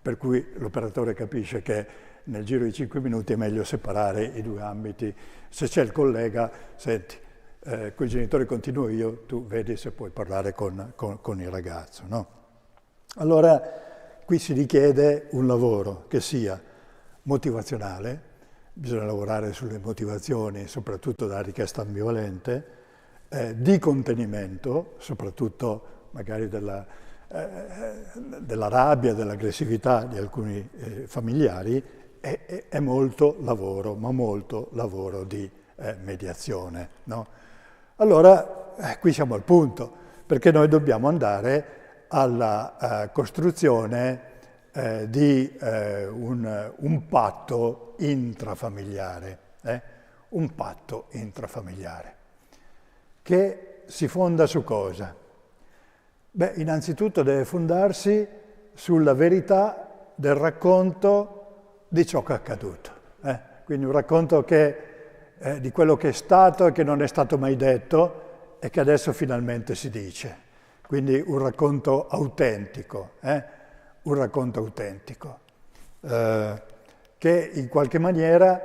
Per cui l'operatore capisce che nel giro di 5 minuti è meglio separare i due ambiti. Se c'è il collega, senti, con i genitori continuo io, tu vedi se puoi parlare con il ragazzo, no? Allora, qui si richiede un lavoro che sia motivazionale, bisogna lavorare sulle motivazioni, soprattutto della richiesta ambivalente, di contenimento, soprattutto magari della rabbia, dell'aggressività di alcuni familiari, è molto lavoro, ma molto lavoro di mediazione, no? Allora, qui siamo al punto, perché noi dobbiamo andare alla costruzione di un patto intrafamiliare, un patto intrafamiliare, che si fonda su cosa? Beh, innanzitutto deve fondarsi sulla verità del racconto di ciò che è accaduto. Quindi un racconto di quello che è stato e che non è stato mai detto e che adesso finalmente si dice. Quindi un racconto autentico, un racconto autentico, che in qualche maniera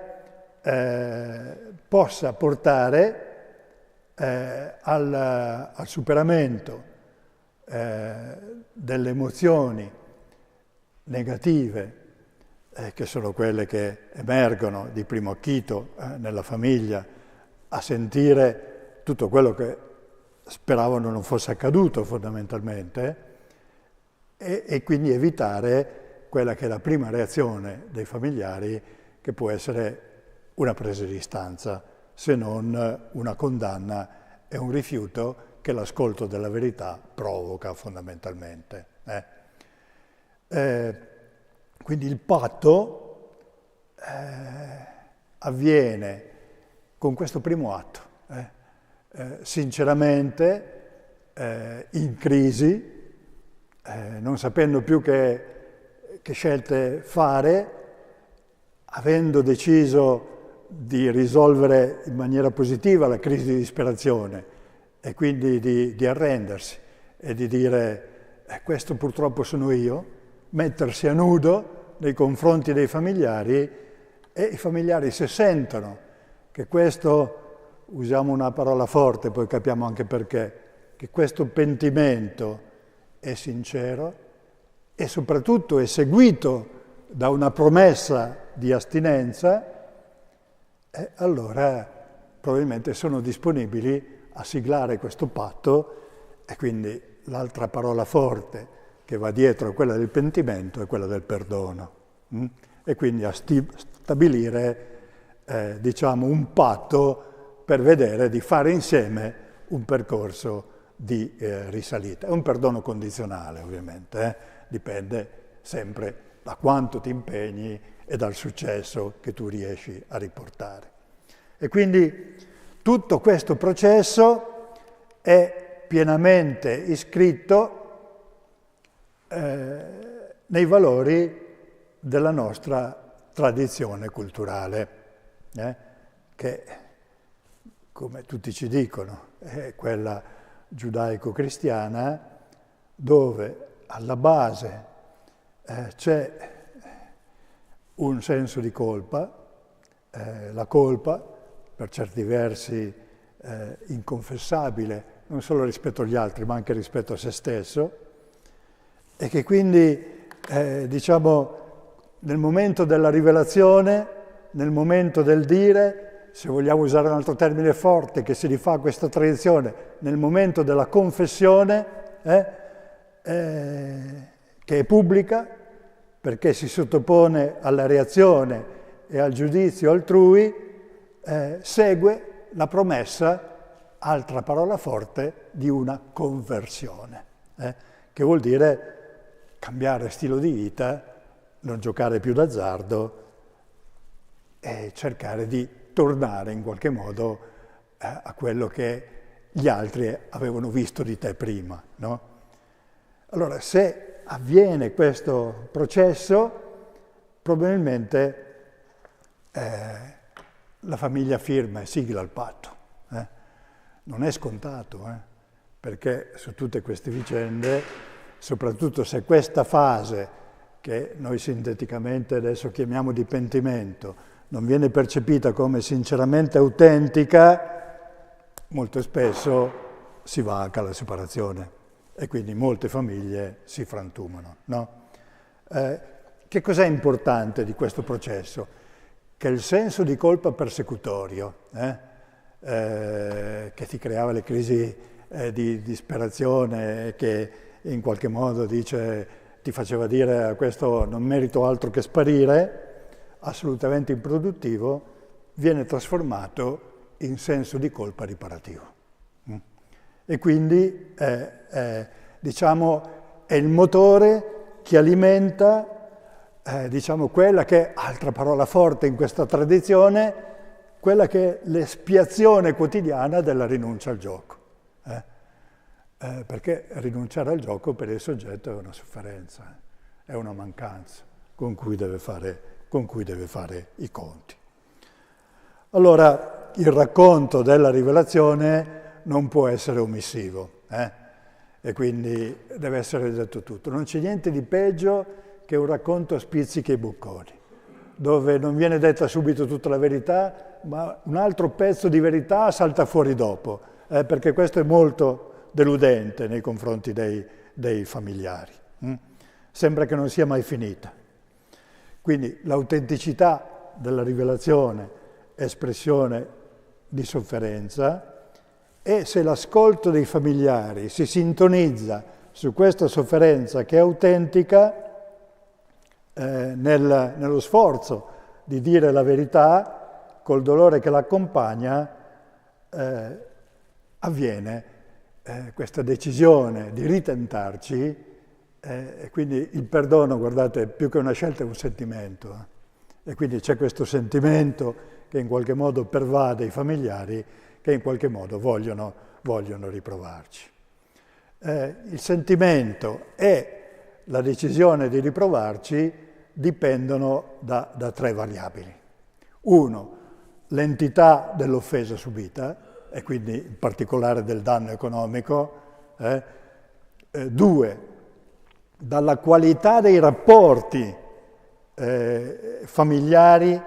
possa portare al superamento delle emozioni negative, che sono quelle che emergono di primo acchito nella famiglia, a sentire tutto quello che speravano non fosse accaduto fondamentalmente, e quindi evitare quella che è la prima reazione dei familiari, che può essere una presa di distanza, se non una condanna e un rifiuto che l'ascolto della verità provoca fondamentalmente. Quindi il patto avviene con questo primo atto, sinceramente, in crisi, non sapendo più che scelte fare, avendo deciso di risolvere in maniera positiva la crisi di disperazione e quindi di arrendersi e di dire questo purtroppo sono io, mettersi a nudo nei confronti dei familiari, e i familiari, se sentono che questo, usiamo una parola forte, poi capiamo anche perché, che questo pentimento è sincero e soprattutto è seguito da una promessa di astinenza, allora probabilmente sono disponibili a siglare questo patto, e quindi l'altra parola forte che va dietro a quella del pentimento è quella del perdono, e quindi a stabilire diciamo un patto per vedere di fare insieme un percorso di risalita. È un perdono condizionale ovviamente, dipende sempre da quanto ti impegni e dal successo che tu riesci a riportare. E quindi tutto questo processo è pienamente iscritto nei valori della nostra tradizione culturale, che, come tutti ci dicono, è quella giudaico-cristiana, dove alla base c'è un senso di colpa, la colpa per certi versi inconfessabile, non solo rispetto agli altri ma anche rispetto a se stesso, e che quindi diciamo nel momento della rivelazione, nel momento del dire, se vogliamo usare un altro termine forte che si rifà a questa tradizione, nel momento della confessione, che è pubblica, perché si sottopone alla reazione e al giudizio altrui, segue la promessa, altra parola forte, di una conversione, che vuol dire cambiare stile di vita, non giocare più d'azzardo e cercare di tornare in qualche modo a quello che gli altri avevano visto di te prima, no? Allora, se avviene questo processo, probabilmente la famiglia firma e sigla il patto. Non è scontato, perché su tutte queste vicende, soprattutto se questa fase, che noi sinteticamente adesso chiamiamo di pentimento, non viene percepita come sinceramente autentica, molto spesso si va alla separazione e quindi molte famiglie si frantumano, no? Che cos'è importante di questo processo? Che il senso di colpa persecutorio, che ti creava le crisi di disperazione, che in qualche modo ti faceva dire a questo non merito altro che sparire, assolutamente improduttivo, viene trasformato in senso di colpa riparativo. E quindi diciamo, è il motore che alimenta diciamo, quella che, altra parola forte in questa tradizione, quella che è l'espiazione quotidiana della rinuncia al gioco. Perché rinunciare al gioco per il soggetto è una sofferenza, è una mancanza con cui deve fare i conti. Allora, il racconto della rivelazione non può essere omissivo, e quindi deve essere detto tutto. Non c'è niente di peggio che un racconto a spizzichi e bocconi, dove non viene detta subito tutta la verità, ma un altro pezzo di verità salta fuori dopo, perché questo è molto deludente nei confronti dei familiari. Sembra che non sia mai finita. Quindi l'autenticità della rivelazione è espressione di sofferenza, e se l'ascolto dei familiari si sintonizza su questa sofferenza che è autentica, nello sforzo di dire la verità, col dolore che l'accompagna, avviene questa decisione di ritentarci, e quindi il perdono, guardate, più che una scelta è un sentimento. E quindi c'è questo sentimento che in qualche modo pervade i familiari, che in qualche modo vogliono riprovarci. Il sentimento e la decisione di riprovarci dipendono da 3 variabili. 1, l'entità dell'offesa subita, e quindi in particolare del danno economico. 2, dalla qualità dei rapporti familiari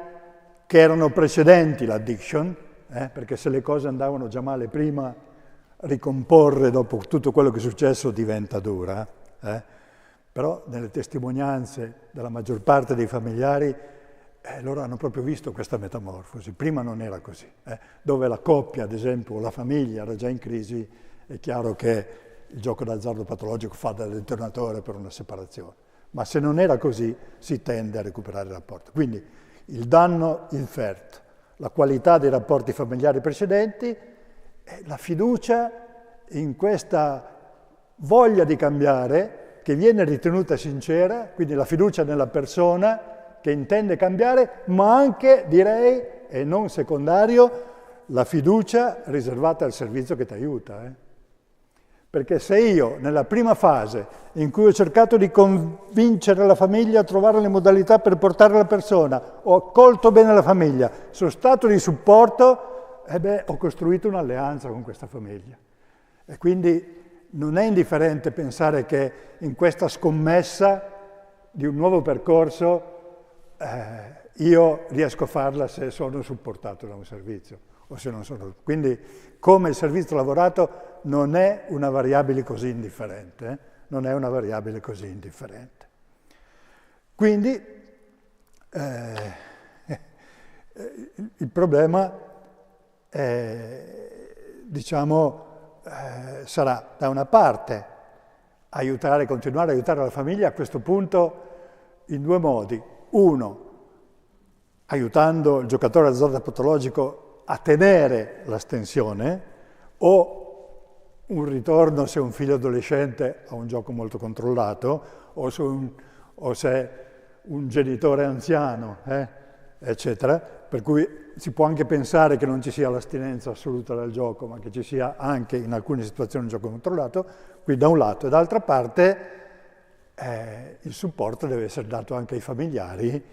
che erano precedenti l'addiction, perché se le cose andavano già male prima, ricomporre dopo tutto quello che è successo diventa dura. Però nelle testimonianze della maggior parte dei familiari loro hanno proprio visto questa metamorfosi. Prima non era così. Dove la coppia, ad esempio, o la famiglia era già in crisi, è chiaro che il gioco d'azzardo patologico fa da detonatore per una separazione. Ma se non era così, si tende a recuperare il rapporto. Quindi il danno inferto, la qualità dei rapporti familiari precedenti, e la fiducia in questa voglia di cambiare che viene ritenuta sincera, quindi la fiducia nella persona che intende cambiare, ma anche, direi, e non secondario, la fiducia riservata al servizio che ti aiuta. Perché se io, nella prima fase, in cui ho cercato di convincere la famiglia a trovare le modalità per portare la persona, ho accolto bene la famiglia, sono stato di supporto, ho costruito un'alleanza con questa famiglia. E quindi non è indifferente pensare che in questa scommessa di un nuovo percorso io riesco a farla se sono supportato da un servizio o se non sono. Quindi come il servizio lavorato non è una variabile così indifferente, non è una variabile così indifferente. Quindi il problema diciamo sarà da una parte continuare a aiutare la famiglia a questo punto in 2 modi. 1, aiutando il giocatore d'azzardo patologico a tenere l'astensione, o un ritorno se un figlio adolescente a un gioco molto controllato, o se un genitore anziano, eccetera, per cui si può anche pensare che non ci sia l'astinenza assoluta dal gioco, ma che ci sia anche in alcune situazioni un gioco controllato, qui da un lato, e d'altra parte il supporto deve essere dato anche ai familiari,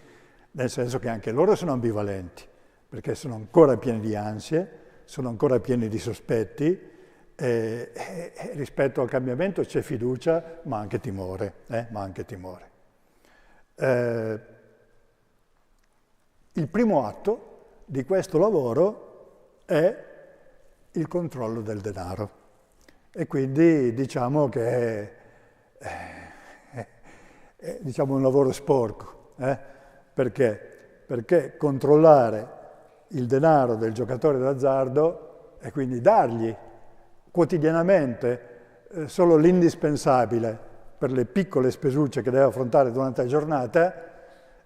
nel senso che anche loro sono ambivalenti, perché sono ancora pieni di ansie, sono ancora pieni di sospetti, rispetto al cambiamento c'è fiducia, ma anche timore. Il primo atto di questo lavoro è il controllo del denaro. E quindi diciamo che è un lavoro sporco. Perché? Perché controllare il denaro del giocatore d'azzardo e quindi dargli quotidianamente solo l'indispensabile per le piccole spesucce che deve affrontare durante la giornata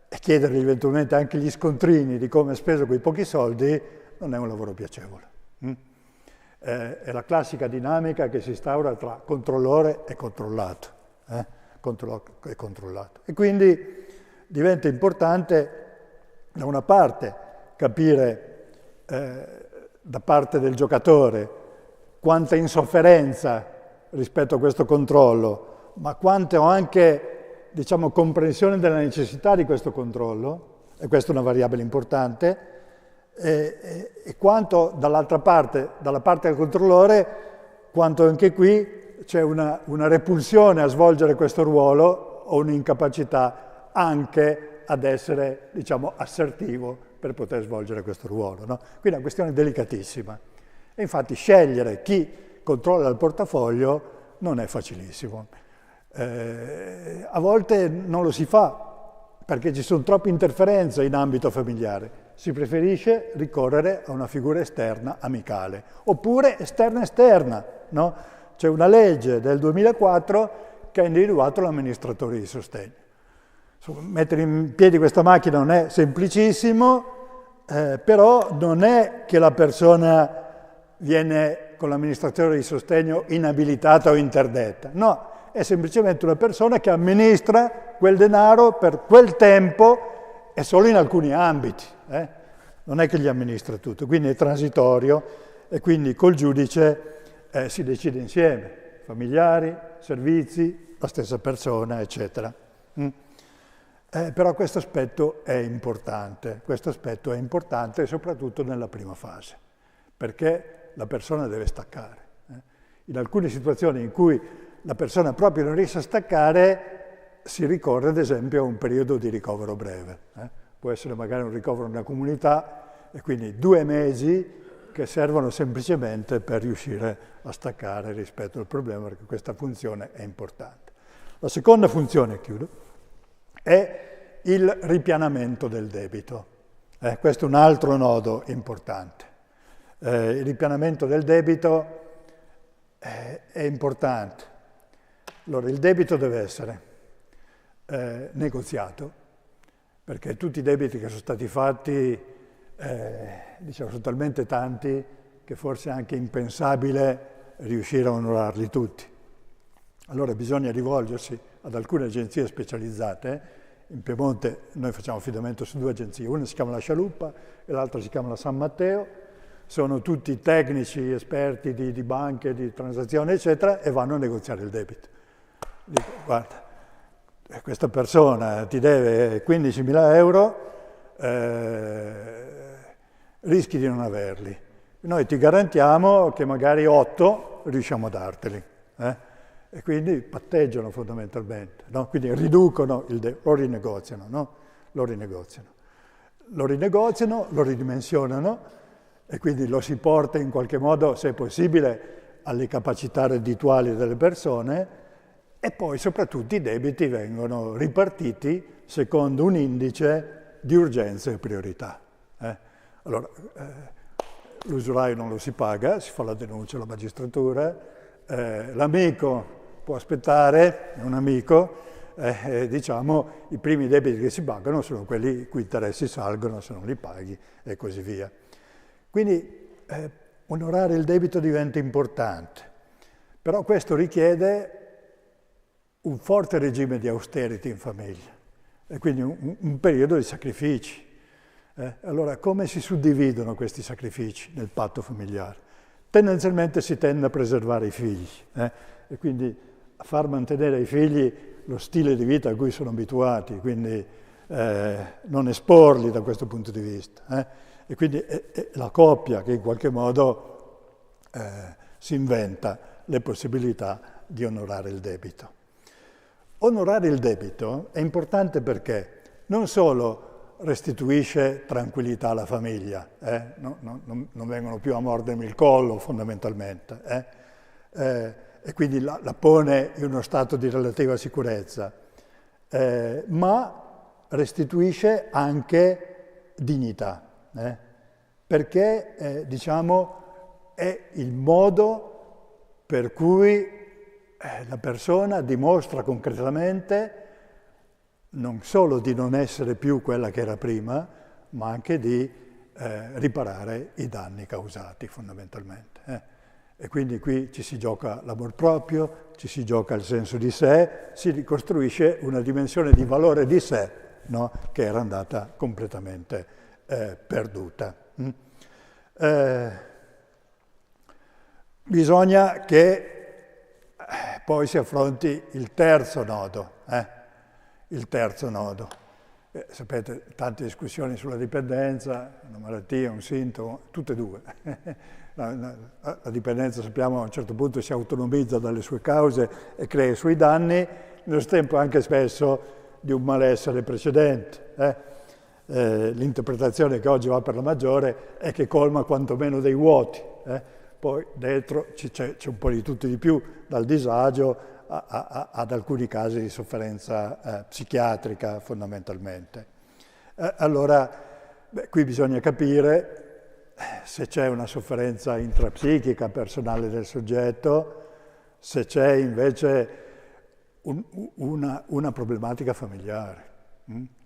e chiedergli eventualmente anche gli scontrini di come ha speso quei pochi soldi, non è un lavoro piacevole. È la classica dinamica che si instaura tra controllore e controllato. E quindi diventa importante da una parte capire da parte del giocatore quanta insofferenza rispetto a questo controllo, ma quanto anche comprensione della necessità di questo controllo, e questa è una variabile importante, e quanto dall'altra parte, dalla parte del controllore, quanto anche qui c'è una repulsione a svolgere questo ruolo o un'incapacità anche ad essere, assertivo per poter svolgere questo ruolo. No? Quindi è una questione delicatissima. E infatti scegliere chi controlla il portafoglio non è facilissimo. A volte non lo si fa perché ci sono troppe interferenze in ambito familiare. Si preferisce ricorrere a una figura esterna amicale, oppure esterna, no? C'è una legge del 2004 che ha individuato l'amministratore di sostegno. Mettere in piedi questa macchina non è semplicissimo, però non è che la persona viene con l'amministratore di sostegno inabilitata o interdetta. No, è semplicemente una persona che amministra quel denaro per quel tempo e solo in alcuni ambiti. Non è che gli amministra tutto, quindi è transitorio e quindi col giudice si decide insieme, familiari, servizi, la stessa persona, eccetera. Però questo aspetto è importante soprattutto nella prima fase, perché la persona deve staccare. In alcune situazioni in cui la persona proprio non riesce a staccare, si ricorre ad esempio a un periodo di ricovero breve. Può essere magari un ricovero nella comunità e quindi 2 mesi che servono semplicemente per riuscire a staccare rispetto al problema, perché questa funzione è importante. La seconda funzione, chiudo, è il ripianamento del debito. Questo è un altro nodo importante. Il ripianamento del debito è importante. Allora, il debito deve essere negoziato, perché tutti i debiti che sono stati fatti, sono talmente tanti che forse è anche impensabile riuscire a onorarli tutti. Allora bisogna rivolgersi ad alcune agenzie specializzate. In Piemonte noi facciamo affidamento su 2 agenzie, una si chiama la Scialuppa e l'altra si chiama la San Matteo. Sono tutti tecnici, esperti di banche, di transazioni, eccetera, e vanno a negoziare il debito. Dico, guarda, questa persona ti deve 15.000 euro, rischi di non averli. Noi ti garantiamo che magari 8 riusciamo a darteli. E quindi patteggiano fondamentalmente, no? Quindi riducono il debito, lo rinegoziano, no? Lo rinegoziano, lo ridimensionano, e quindi lo si porta in qualche modo, se è possibile, alle capacità reddituali delle persone, e poi soprattutto i debiti vengono ripartiti secondo un indice di urgenza e priorità. Allora, l'usuraio non lo si paga, si fa la denuncia alla magistratura, l'amico può aspettare, è un amico, i primi debiti che si pagano sono quelli i cui interessi salgono se non li paghi e così via. Quindi onorare il debito diventa importante, però questo richiede un forte regime di austerity in famiglia e quindi un periodo di sacrifici. Allora, come si suddividono questi sacrifici nel patto familiare? Tendenzialmente si tende a preservare i figli e quindi a far mantenere ai figli lo stile di vita a cui sono abituati, quindi non esporli da questo punto di vista. E quindi è la coppia che in qualche modo si inventa le possibilità di onorare il debito. Onorare il debito è importante perché non solo restituisce tranquillità alla famiglia, non vengono più a mordermi il collo fondamentalmente, e quindi la pone in uno stato di relativa sicurezza, ma restituisce anche dignità, perché diciamo è il modo per cui la persona dimostra concretamente non solo di non essere più quella che era prima, ma anche di riparare i danni causati fondamentalmente. E quindi qui ci si gioca l'amor proprio, ci si gioca il senso di sé, si ricostruisce una dimensione di valore di sé, no? Che era andata completamente perduta. Bisogna che poi si affronti il terzo nodo. Il terzo nodo. Sapete, tante discussioni sulla dipendenza, una malattia, un sintomo, tutte e due. La dipendenza, sappiamo, a un certo punto si autonomizza dalle sue cause e crea i suoi danni, nello stesso tempo anche spesso di un malessere precedente. L'interpretazione che oggi va per la maggiore è che colma quantomeno dei vuoti. Poi dentro c'è un po' di tutto e di più, dal disagio ad alcuni casi di sofferenza psichiatrica fondamentalmente. Allora, qui bisogna capire se c'è una sofferenza intrapsichica personale del soggetto, se c'è invece una problematica familiare.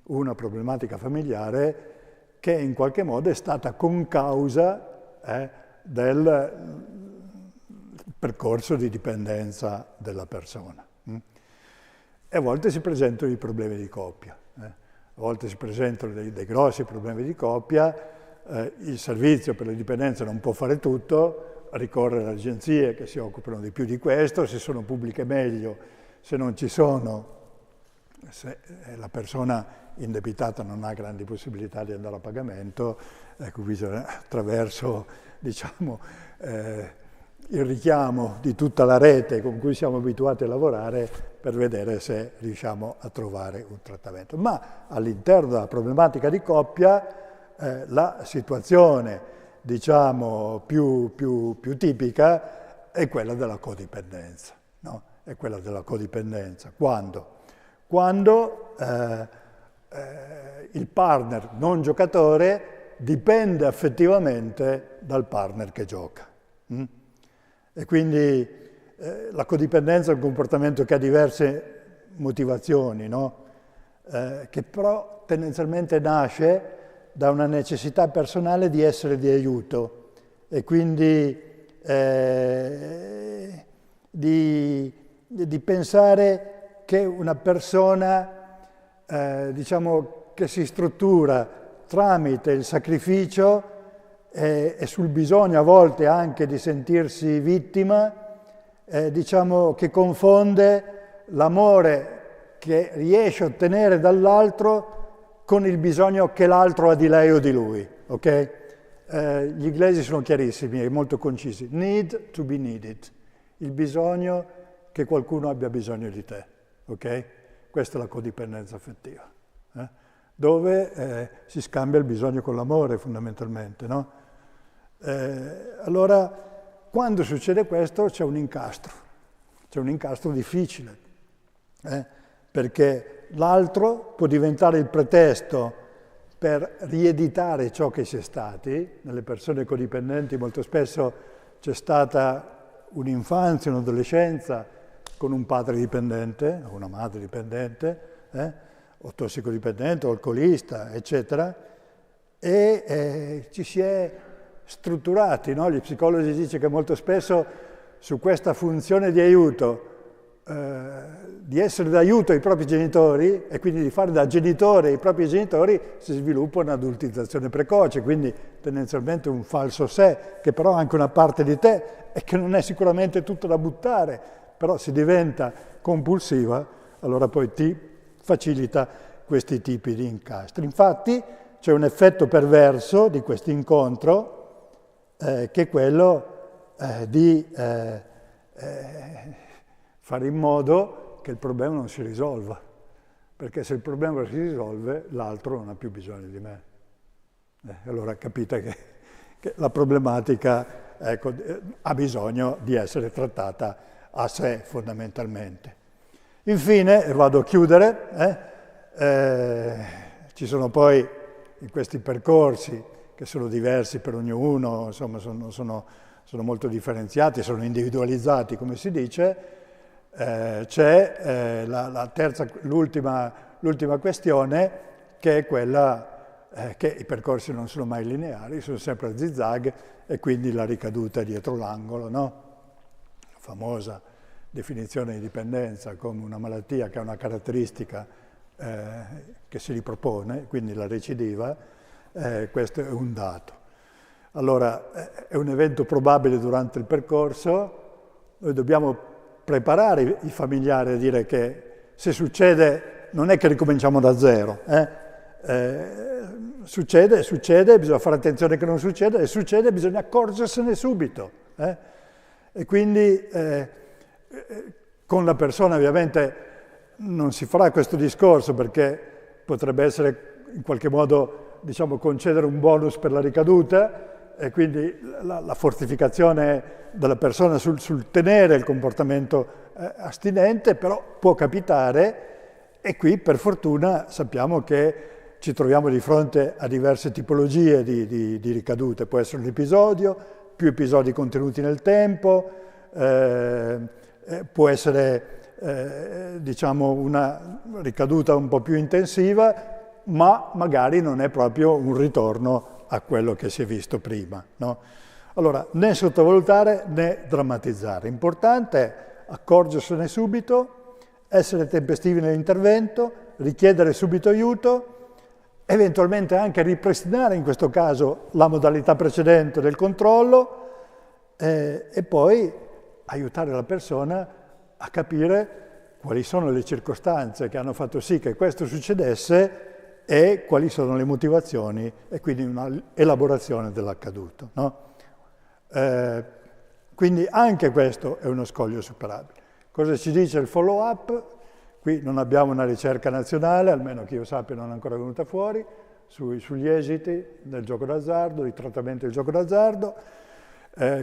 Una problematica familiare che in qualche modo è stata concausa del percorso di dipendenza della persona. E a volte si presentano i problemi di coppia, a volte si presentano dei grossi problemi di coppia, il servizio per le dipendenze non può fare tutto, ricorre alle agenzie che si occupano di più di questo, se sono pubbliche meglio, se non ci sono, se la persona indebitata non ha grandi possibilità di andare a pagamento, ecco, bisogna attraverso, diciamo, il richiamo di tutta la rete con cui siamo abituati a lavorare per vedere se riusciamo a trovare un trattamento. Ma all'interno della problematica di coppia la situazione, diciamo, più tipica è quella della codipendenza, no? È quella della codipendenza. Quando? Quando il partner non giocatore dipende affettivamente dal partner che gioca. E quindi la codipendenza è un comportamento che ha diverse motivazioni, no? Che però tendenzialmente nasce da una necessità personale di essere di aiuto e quindi di pensare che una persona, diciamo, che si struttura tramite il sacrificio e sul bisogno a volte anche di sentirsi vittima, diciamo che confonde l'amore che riesce a ottenere dall'altro con il bisogno che l'altro ha di lei o di lui, ok? Gli inglesi sono chiarissimi e molto concisi. Need to be needed. Il bisogno che qualcuno abbia bisogno di te, ok? Questa è la codipendenza affettiva, dove si scambia il bisogno con l'amore fondamentalmente, no? Allora, quando succede questo c'è un incastro difficile, perché l'altro può diventare il pretesto per rieditare ciò che si è stati. Nelle persone codipendenti molto spesso c'è stata un'infanzia, un'adolescenza con un padre dipendente, o una madre dipendente, o tossicodipendente, o alcolista, eccetera, e ci si è strutturati, no? Gli psicologi dicono che molto spesso su questa funzione di aiuto, di essere d'aiuto ai propri genitori e quindi di fare da genitore ai propri genitori, si sviluppa un'adultizzazione precoce, quindi tendenzialmente un falso sé, che però ha anche una parte di te e che non è sicuramente tutto da buttare, però si diventa compulsiva, allora poi ti facilita questi tipi di incastri. Infatti c'è un effetto perverso di questo incontro, che è quello di fare in modo che il problema non si risolva, perché se il problema si risolve l'altro non ha più bisogno di me. Allora capite che la problematica, ecco, ha bisogno di essere trattata a sé fondamentalmente. Infine, e vado a chiudere, ci sono poi in questi percorsi che sono diversi per ognuno, insomma sono molto differenziati, sono individualizzati come si dice, c'è l'ultima questione che è quella che i percorsi non sono mai lineari, sono sempre a zigzag e quindi la ricaduta è dietro l'angolo, no? La famosa definizione di dipendenza come una malattia che ha una caratteristica che si ripropone, quindi la recidiva, questo è un dato. Allora, è un evento probabile durante il percorso, noi dobbiamo preparare i familiari a dire che se succede non è che ricominciamo da zero, succede, bisogna fare attenzione che non succeda, e succede, bisogna accorgersene subito. E quindi con la persona ovviamente non si farà questo discorso perché potrebbe essere in qualche modo, diciamo, concedere un bonus per la ricaduta e quindi la fortificazione della persona sul tenere il comportamento astinente, però può capitare e qui per fortuna sappiamo che ci troviamo di fronte a diverse tipologie di ricadute. Può essere un episodio, più episodi contenuti nel tempo, può essere diciamo una ricaduta un po' più intensiva, ma magari non è proprio un ritorno a quello che si è visto prima, no? Allora, né sottovalutare né drammatizzare. Importante è accorgersene subito, essere tempestivi nell'intervento, richiedere subito aiuto, eventualmente anche ripristinare in questo caso la modalità precedente del controllo e poi aiutare la persona a capire quali sono le circostanze che hanno fatto sì che questo succedesse e quali sono le motivazioni e quindi una elaborazione dell'accaduto, no? Quindi anche questo è uno scoglio superabile. Cosa ci dice il follow-up? Qui non abbiamo una ricerca nazionale, almeno che io sappia non è ancora venuta fuori, sugli esiti del gioco d'azzardo, di trattamento del gioco d'azzardo.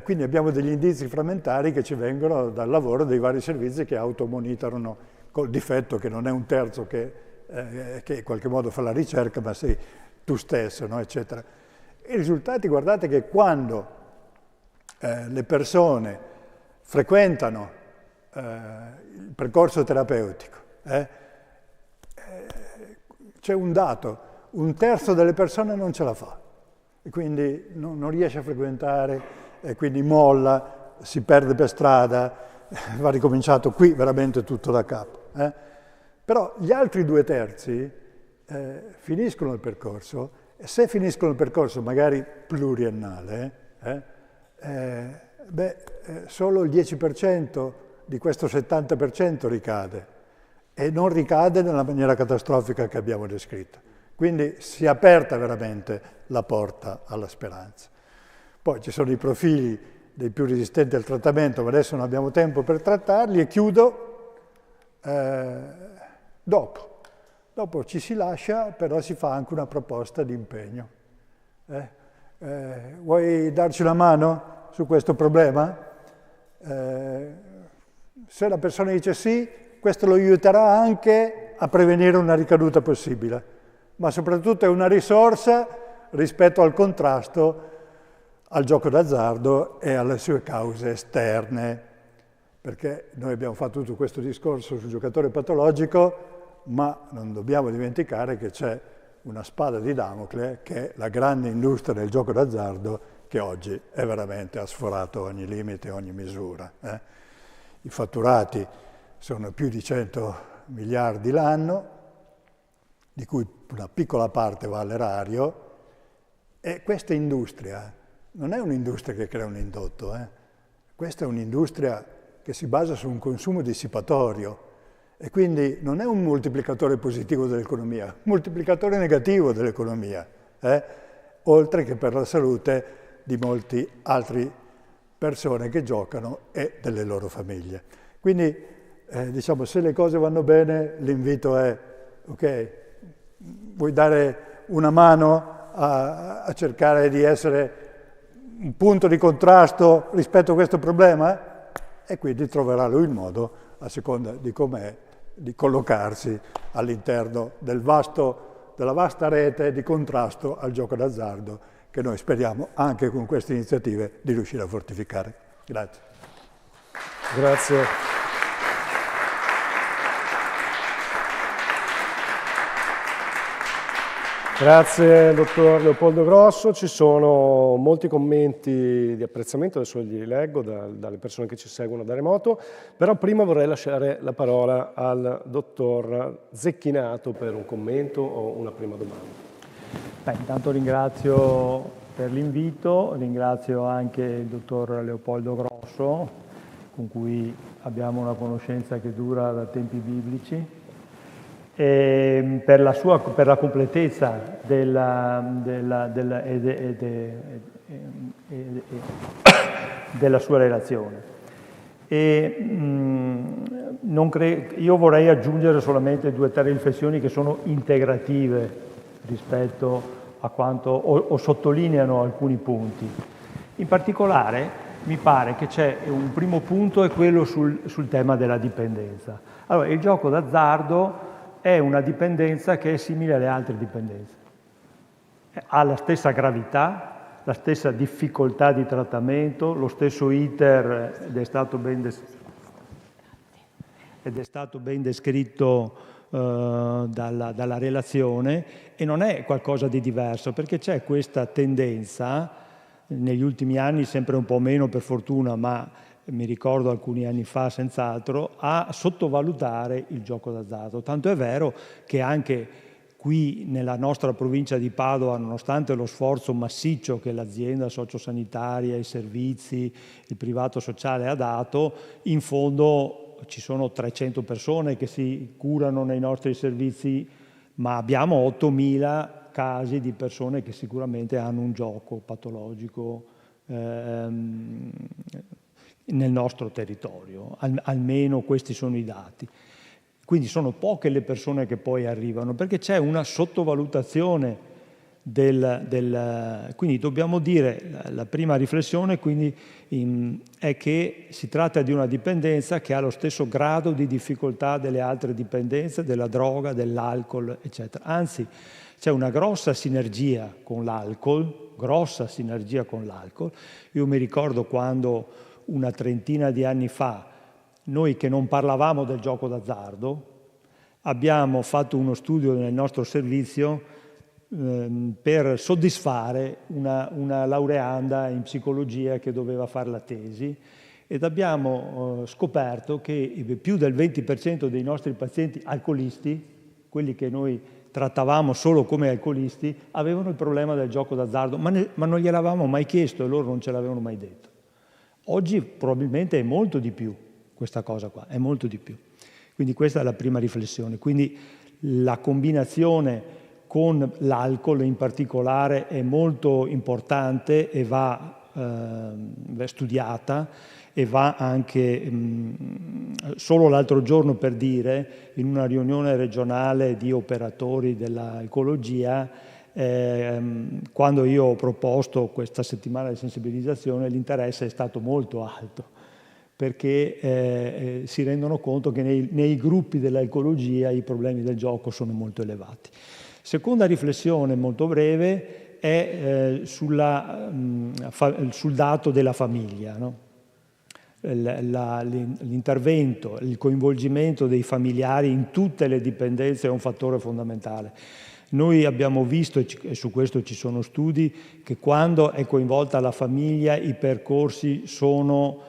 Quindi abbiamo degli indizi frammentari che ci vengono dal lavoro dei vari servizi che automonitorano, col difetto che non è un terzo che in qualche modo fa la ricerca, ma sei tu stesso, no? Eccetera. I risultati, guardate che quando le persone frequentano il percorso terapeutico, c'è un dato, un terzo delle persone non ce la fa e quindi non riesce a frequentare e quindi molla, si perde per strada, va ricominciato qui veramente tutto da capo. Però gli altri 2/3 finiscono il percorso e se finiscono il percorso magari pluriennale, solo il 10% di questo 70% ricade e non ricade nella maniera catastrofica che abbiamo descritto. Quindi si è aperta veramente la porta alla speranza. Poi ci sono i profili dei più resistenti al trattamento, ma adesso non abbiamo tempo per trattarli e chiudo dopo. Dopo ci si lascia, però si fa anche una proposta di impegno. Vuoi darci una mano su questo problema? Se la persona dice sì, questo lo aiuterà anche a prevenire una ricaduta possibile, ma soprattutto è una risorsa rispetto al contrasto al gioco d'azzardo e alle sue cause esterne, perché noi abbiamo fatto tutto questo discorso sul giocatore patologico, ma non dobbiamo dimenticare che c'è una spada di Damocle che è la grande industria del gioco d'azzardo che oggi è veramente ha sforato ogni limite, ogni misura. I fatturati sono più di 100 miliardi l'anno, di cui una piccola parte va all'erario, e questa industria non è un'industria che crea un indotto, questa è un'industria che si basa su un consumo dissipatorio e quindi non è un moltiplicatore positivo dell'economia, un moltiplicatore negativo dell'economia, oltre che per la salute di molti altri persone che giocano e delle loro famiglie. Quindi, diciamo, se le cose vanno bene, l'invito è, ok, vuoi dare una mano a cercare di essere un punto di contrasto rispetto a questo problema? E quindi troverà lui il modo, a seconda di com'è, di collocarsi all'interno della vasta rete di contrasto al gioco d'azzardo che noi speriamo anche con queste iniziative di riuscire a fortificare. Grazie. Grazie. Grazie dottor Leopoldo Grosso, ci sono molti commenti di apprezzamento, adesso li leggo dalle persone che ci seguono da remoto, però prima vorrei lasciare la parola al dottor Zecchinato per un commento o una prima domanda. Intanto ringrazio per l'invito, ringrazio anche il dottor Leopoldo Grosso, con cui abbiamo una conoscenza che dura da tempi biblici, e per la completezza della sua relazione. Io vorrei aggiungere solamente 2 o 3 riflessioni che sono integrative rispetto a quanto o sottolineano alcuni punti. In particolare mi pare che c'è un primo punto, è quello sul tema della dipendenza. Allora, il gioco d'azzardo è una dipendenza che è simile alle altre dipendenze. Ha la stessa gravità, la stessa difficoltà di trattamento, lo stesso iter, ed è stato ben descritto dalla relazione, e non è qualcosa di diverso, perché c'è questa tendenza, negli ultimi anni sempre un po' meno per fortuna, ma mi ricordo alcuni anni fa senz'altro, a sottovalutare il gioco d'azzardo. Tanto è vero che anche qui nella nostra provincia di Padova, nonostante lo sforzo massiccio che l'azienda sociosanitaria, i servizi, il privato sociale ha dato, in fondo ci sono 300 persone che si curano nei nostri servizi, ma abbiamo 8.000 casi di persone che sicuramente hanno un gioco patologico nel nostro territorio, almeno questi sono i dati. Quindi sono poche le persone che poi arrivano, perché c'è una sottovalutazione quindi dobbiamo dire, la prima riflessione quindi è che si tratta di una dipendenza che ha lo stesso grado di difficoltà delle altre dipendenze, della droga, dell'alcol, eccetera. Anzi, c'è una grossa sinergia con l'alcol. Io mi ricordo quando una trentina di anni fa, noi che non parlavamo del gioco d'azzardo, abbiamo fatto uno studio nel nostro servizio per soddisfare una laureanda in psicologia che doveva fare la tesi, ed abbiamo scoperto che più del 20% dei nostri pazienti alcolisti, quelli che noi trattavamo solo come alcolisti, avevano il problema del gioco d'azzardo, ma non gliel'avevamo mai chiesto e loro non ce l'avevano mai detto. Oggi probabilmente è molto di più questa cosa qua, è molto di più. Quindi questa è la prima riflessione. Quindi la combinazione con l'alcol in particolare è molto importante e va studiata, e va anche, solo l'altro giorno per dire, in una riunione regionale di operatori dell'ecologia, quando io ho proposto questa settimana di sensibilizzazione, l'interesse è stato molto alto, perché si rendono conto che nei gruppi dell'ecologia i problemi del gioco sono molto elevati. Seconda riflessione molto breve è sul dato della famiglia, no? L'intervento, il coinvolgimento dei familiari in tutte le dipendenze è un fattore fondamentale. Noi abbiamo visto, e su questo ci sono studi, che quando è coinvolta la famiglia i percorsi sono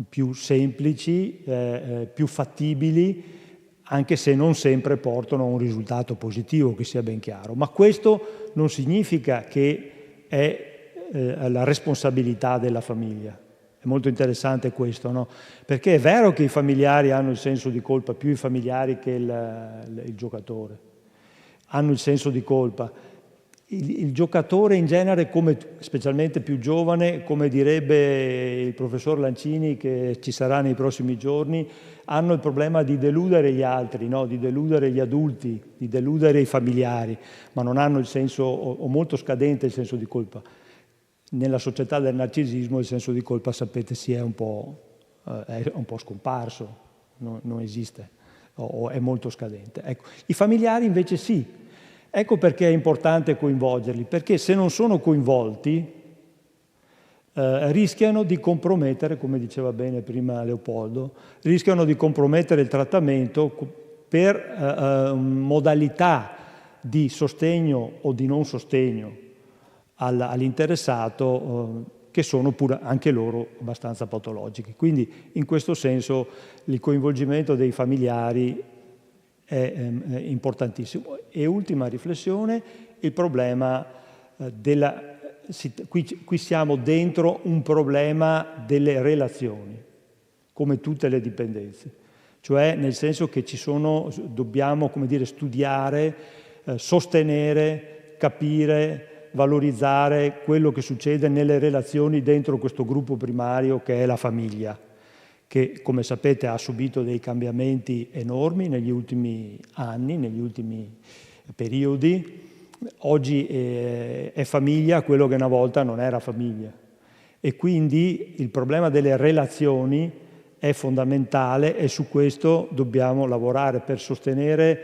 più semplici, più fattibili, anche se non sempre portano a un risultato positivo, che sia ben chiaro. Ma questo non significa che è la responsabilità della famiglia. È molto interessante questo, no? Perché è vero che i familiari hanno il senso di colpa, più i familiari che il giocatore hanno il senso di colpa. il giocatore in genere, specialmente più giovane, come direbbe il professor Lancini che ci sarà nei prossimi giorni, hanno il problema di deludere gli altri, no? Di deludere gli adulti, di deludere i familiari, ma non hanno il senso, o molto scadente il senso di colpa. Nella società del narcisismo il senso di colpa, sapete, è un po' scomparso, non esiste, o è molto scadente. Ecco. I familiari invece sì. Ecco perché è importante coinvolgerli, perché se non sono coinvolti rischiano di compromettere, come diceva bene prima Leopoldo, rischiano di compromettere il trattamento per modalità di sostegno o di non sostegno all'interessato che sono pure anche loro abbastanza patologiche. Quindi in questo senso il coinvolgimento dei familiari è importantissimo. E ultima riflessione, il problema qui siamo dentro un problema delle relazioni, come tutte le dipendenze, cioè nel senso che dobbiamo, come dire, studiare, sostenere, capire, valorizzare quello che succede nelle relazioni dentro questo gruppo primario che è la famiglia, che come sapete ha subito dei cambiamenti enormi negli ultimi anni, negli ultimi periodi. Oggi è famiglia quello che una volta non era famiglia, e quindi il problema delle relazioni è fondamentale e su questo dobbiamo lavorare per sostenere,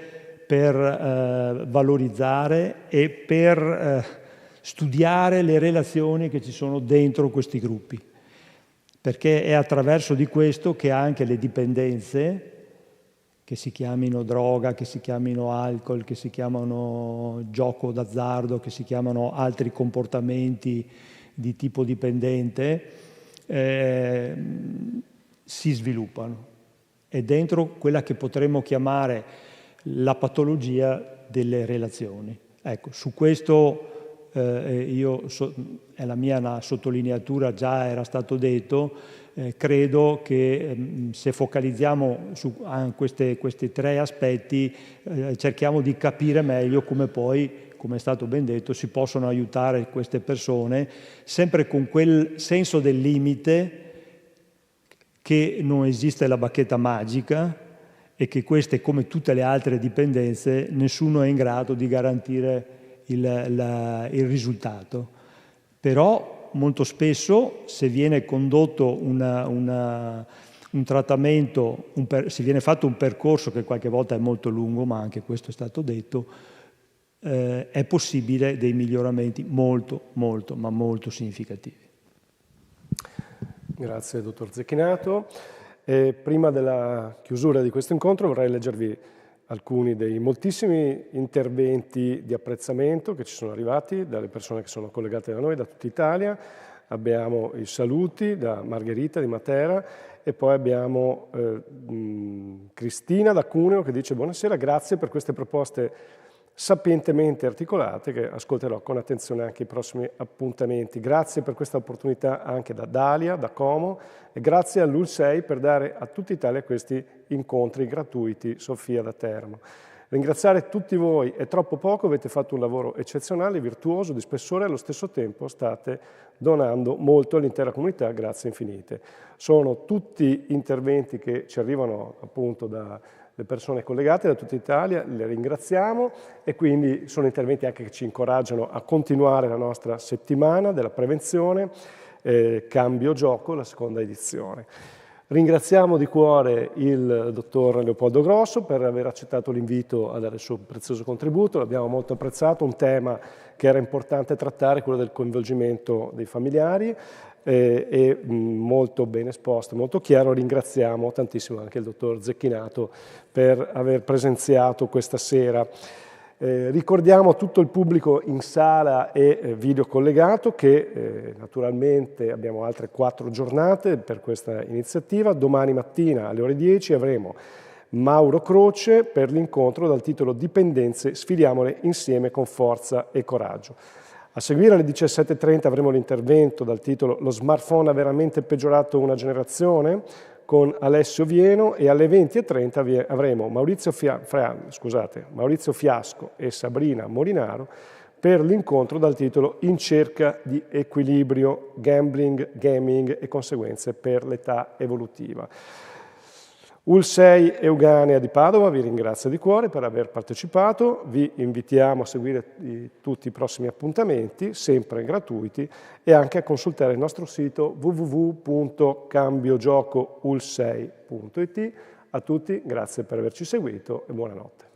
per valorizzare e per studiare le relazioni che ci sono dentro questi gruppi. Perché è attraverso di questo che anche le dipendenze, che si chiamino droga, che si chiamino alcol, che si chiamano gioco d'azzardo, che si chiamano altri comportamenti di tipo dipendente, si sviluppano. È dentro quella che potremmo chiamare la patologia delle relazioni. Ecco, su questo è la mia una sottolineatura, già era stato detto, credo che se focalizziamo su questi tre aspetti cerchiamo di capire meglio come poi, come è stato ben detto, si possono aiutare queste persone, sempre con quel senso del limite, che non esiste la bacchetta magica e che queste, come tutte le altre dipendenze, nessuno è in grado di garantire il risultato. Però molto spesso, se viene condotto un trattamento, se viene fatto un percorso che qualche volta è molto lungo, ma anche questo è stato detto, è possibile dei miglioramenti molto, molto, ma molto significativi. Grazie, dottor Zecchinato. Prima della chiusura di questo incontro vorrei leggervi alcuni dei moltissimi interventi di apprezzamento che ci sono arrivati dalle persone che sono collegate da noi, da tutta Italia. Abbiamo i saluti da Margherita di Matera e poi abbiamo Cristina da Cuneo che dice: buonasera, grazie per queste proposte sapientemente articolate che ascolterò con attenzione anche ai prossimi appuntamenti. Grazie per questa opportunità anche da Dalia, da Como, e grazie all'UL6 per dare a tutta Italia questi incontri gratuiti. Sofia da Teramo. Ringraziare tutti voi è troppo poco, avete fatto un lavoro eccezionale, virtuoso, di spessore e allo stesso tempo state donando molto all'intera comunità, grazie infinite. Sono tutti interventi che ci arrivano appunto da le persone collegate da tutta Italia, le ringraziamo, e quindi sono interventi anche che ci incoraggiano a continuare la nostra settimana della prevenzione, Cambio Gioco, la seconda edizione. Ringraziamo di cuore il dottor Leopoldo Grosso per aver accettato l'invito a dare il suo prezioso contributo, l'abbiamo molto apprezzato, un tema che era importante trattare, quello del coinvolgimento dei familiari, e molto ben esposto, molto chiaro. Ringraziamo tantissimo anche il dottor Zecchinato per aver presenziato questa sera. Ricordiamo a tutto il pubblico in sala e video collegato che naturalmente abbiamo altre 4 giornate per questa iniziativa. Domani mattina alle ore 10 avremo Mauro Croce per l'incontro dal titolo Dipendenze, sfidiamole insieme con forza e coraggio. A seguire alle 17:30 avremo l'intervento dal titolo Lo smartphone ha veramente peggiorato una generazione? Con Alessio Vieno, e alle 20:30 avremo Maurizio Fiasco e Sabrina Molinaro per l'incontro dal titolo In cerca di equilibrio, gambling, gaming e conseguenze per l'età evolutiva. UL6 Euganea di Padova vi ringrazio di cuore per aver partecipato, vi invitiamo a seguire tutti i prossimi appuntamenti, sempre gratuiti, e anche a consultare il nostro sito www.cambiogiocoul6.it. A tutti grazie per averci seguito e buonanotte.